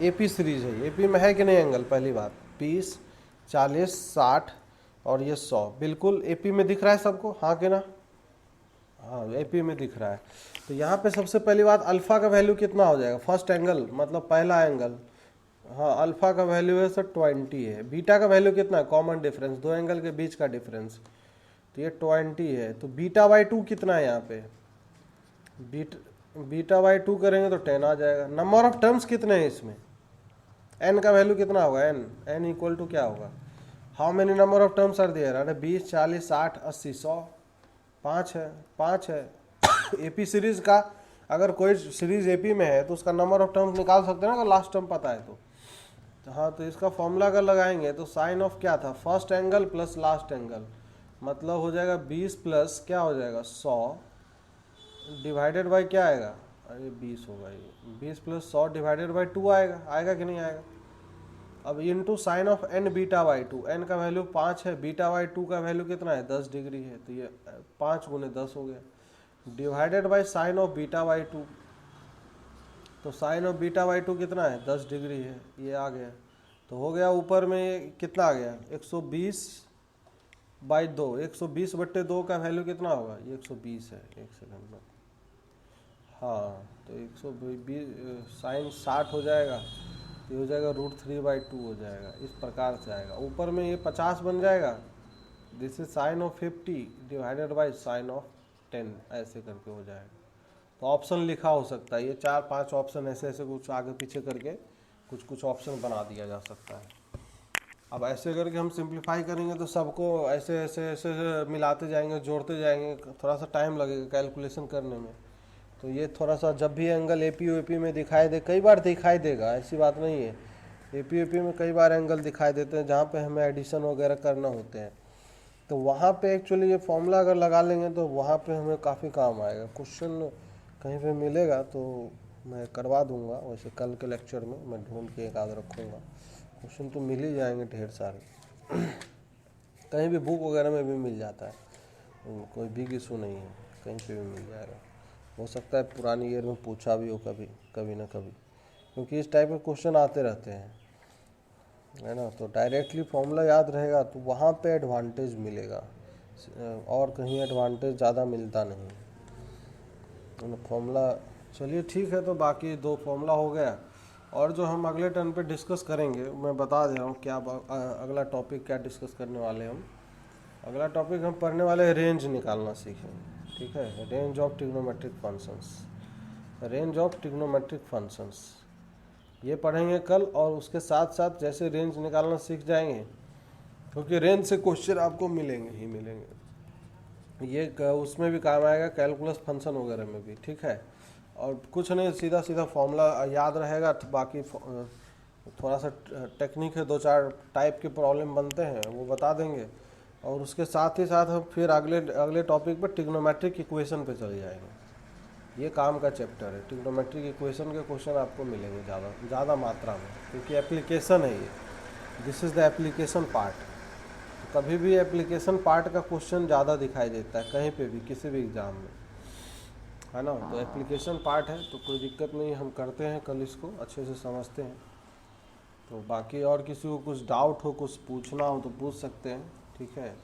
एपी सीरीज है, एपी में है कि नहीं एंगल? पहली बात 20, 40, 60 और ये 100 बिल्कुल एपी में दिख रहा है सबको, हाँ कि ना? हाँ एपी में दिख रहा है। तो यहाँ पे सबसे पहली बात अल्फ़ा का वैल्यू कितना हो जाएगा, फर्स्ट एंगल मतलब पहला एंगल, हाँ अल्फ़ा का वैल्यू है सर 20 है। बीटा का वैल्यू कितना है, कॉमन डिफरेंस, दो एंगल के बीच का डिफरेंस, तो ये 20 है। तो बीटा बाई 2 कितना है यहाँ पे, बीटा बाई 2 करेंगे तो 10 आ जाएगा। नंबर ऑफ टर्म्स कितने हैं इसमें, एन का वैल्यू कितना होगा, एन इक्वल टू क्या होगा, how many number of terms are there, अरे 20 40 60 80 100, 5 है। एपी सीरीज का अगर कोई सीरीज एपी में है तो उसका नंबर ऑफ टर्म्स निकाल सकते हैं ना, अगर लास्ट टर्म पता है तो हाँ। तो इसका फॉर्मूला अगर लगाएंगे तो साइन ऑफ क्या था, first angle plus last angle, मतलब हो जाएगा 20 प्लस क्या हो जाएगा 100 डिवाइडेड बाई क्या आएगा, अरे 20 होगा ये, 20 प्लस 100 डिवाइडेड बाई 2 आएगा कि नहीं आएगा। अब into sine of N beta by 2, N का वैल्यू 5 है, बीटा बाई 2 का वैल्यू कितना है 10 डिग्री है, तो ये 5 गुने 10 हो गया, divided by sine of beta by 2, तो साइन ऑफ बीटा बाई 2 कितना है 10 डिग्री है, ये आ गया। तो हो गया ऊपर में कितना आ गया 120 बाई 2, 120 बट्टे 2 का वैल्यू कितना होगा, ये 120 है, एक सेकंड में, हाँ तो 120 साइन 60 हो जाएगा, तो ये हो जाएगा √3/2 हो जाएगा, इस प्रकार से आएगा। ऊपर में ये 50 बन जाएगा, this is sine of 50 divided by sine of 10, ऐसे करके हो जाएगा। तो ऑप्शन लिखा हो सकता है, ये 4-5 ऑप्शन ऐसे ऐसे कुछ आगे पीछे करके कुछ ऑप्शन बना दिया जा सकता है। अब ऐसे करके हम सिंप्लीफाई करेंगे तो सबको ऐसे ऐसे ऐसे मिलाते जाएंगे, जोड़ते जाएंगे, थोड़ा सा टाइम लगेगा कैलकुलेशन करने में। तो ये थोड़ा सा जब भी एंगल एपी ओपी में दिखाई दे, कई बार दिखाई देगा, ऐसी बात नहीं है, एपी ओपी में कई बार एंगल दिखाई देते हैं जहाँ पे हमें एडिशन वगैरह करना होते हैं, तो वहाँ पे एक्चुअली ये फॉर्मूला अगर लगा लेंगे तो वहाँ पे हमें काफ़ी काम आएगा। क्वेश्चन कहीं पे मिलेगा तो मैं करवा दूंगा, वैसे कल के लेक्चर में मैं ढूंढ के एक आध रखूँगा, क्वेश्चन तो मिल ही जाएंगे ढेर सारे कहीं भी बुक वगैरह में भी मिल जाता है, कोई बिग इशू नहीं है, कहीं पे भी मिल जाएगा। हो सकता है पुरानी ईयर में पूछा भी हो कभी ना कभी, क्योंकि इस टाइप के क्वेश्चन आते रहते हैं, है ना। तो डायरेक्टली फॉर्मूला याद रहेगा तो वहाँ पे एडवांटेज मिलेगा, और कहीं एडवांटेज ज़्यादा मिलता नहीं फॉर्मूला। चलिए ठीक है, तो बाकी 2 फॉर्मूला हो गया, और जो हम अगले टर्न पे डिस्कस करेंगे मैं बता दे रहा हूँ क्या अगला टॉपिक क्या डिस्कस करने वाले हम। अगला टॉपिक हम पढ़ने वाले हैं रेंज निकालना सीखेंगे, ठीक है, range of trigonometric functions, range of trigonometric functions ये पढ़ेंगे कल। और उसके साथ साथ जैसे रेंज निकालना सीख जाएंगे, क्योंकि रेंज से क्वेश्चन आपको मिलेंगे ही मिलेंगे, ये उसमें भी काम आएगा, कैलकुलस फंक्शन वगैरह में भी, ठीक है। और कुछ नहीं, सीधा सीधा फॉर्मूला याद रहेगा, तो बाकी थोड़ा सा टेक्निक है, 2-4 टाइप के प्रॉब्लम बनते हैं वो बता देंगे। और उसके साथ ही साथ हम फिर अगले टॉपिक पर ट्रिग्नोमेट्रिक इक्वेशन पे चले जाएंगे। ये काम का चैप्टर है, ट्रिग्नोमेट्रिक इक्वेशन के क्वेश्चन आपको मिलेंगे ज़्यादा मात्रा में, क्योंकि एप्लीकेशन है ये, this is the application part. कभी भी एप्लीकेशन पार्ट का क्वेश्चन ज़्यादा दिखाई देता है कहीं पे भी, किसी भी एग्ज़ाम में, है ना। तो एप्लीकेशन पार्ट है, तो कोई दिक्कत नहीं, हम करते हैं कल इसको अच्छे से समझते हैं। तो बाकी और किसी को कुछ डाउट हो, कुछ पूछना हो तो पूछ सकते हैं, ठीक है।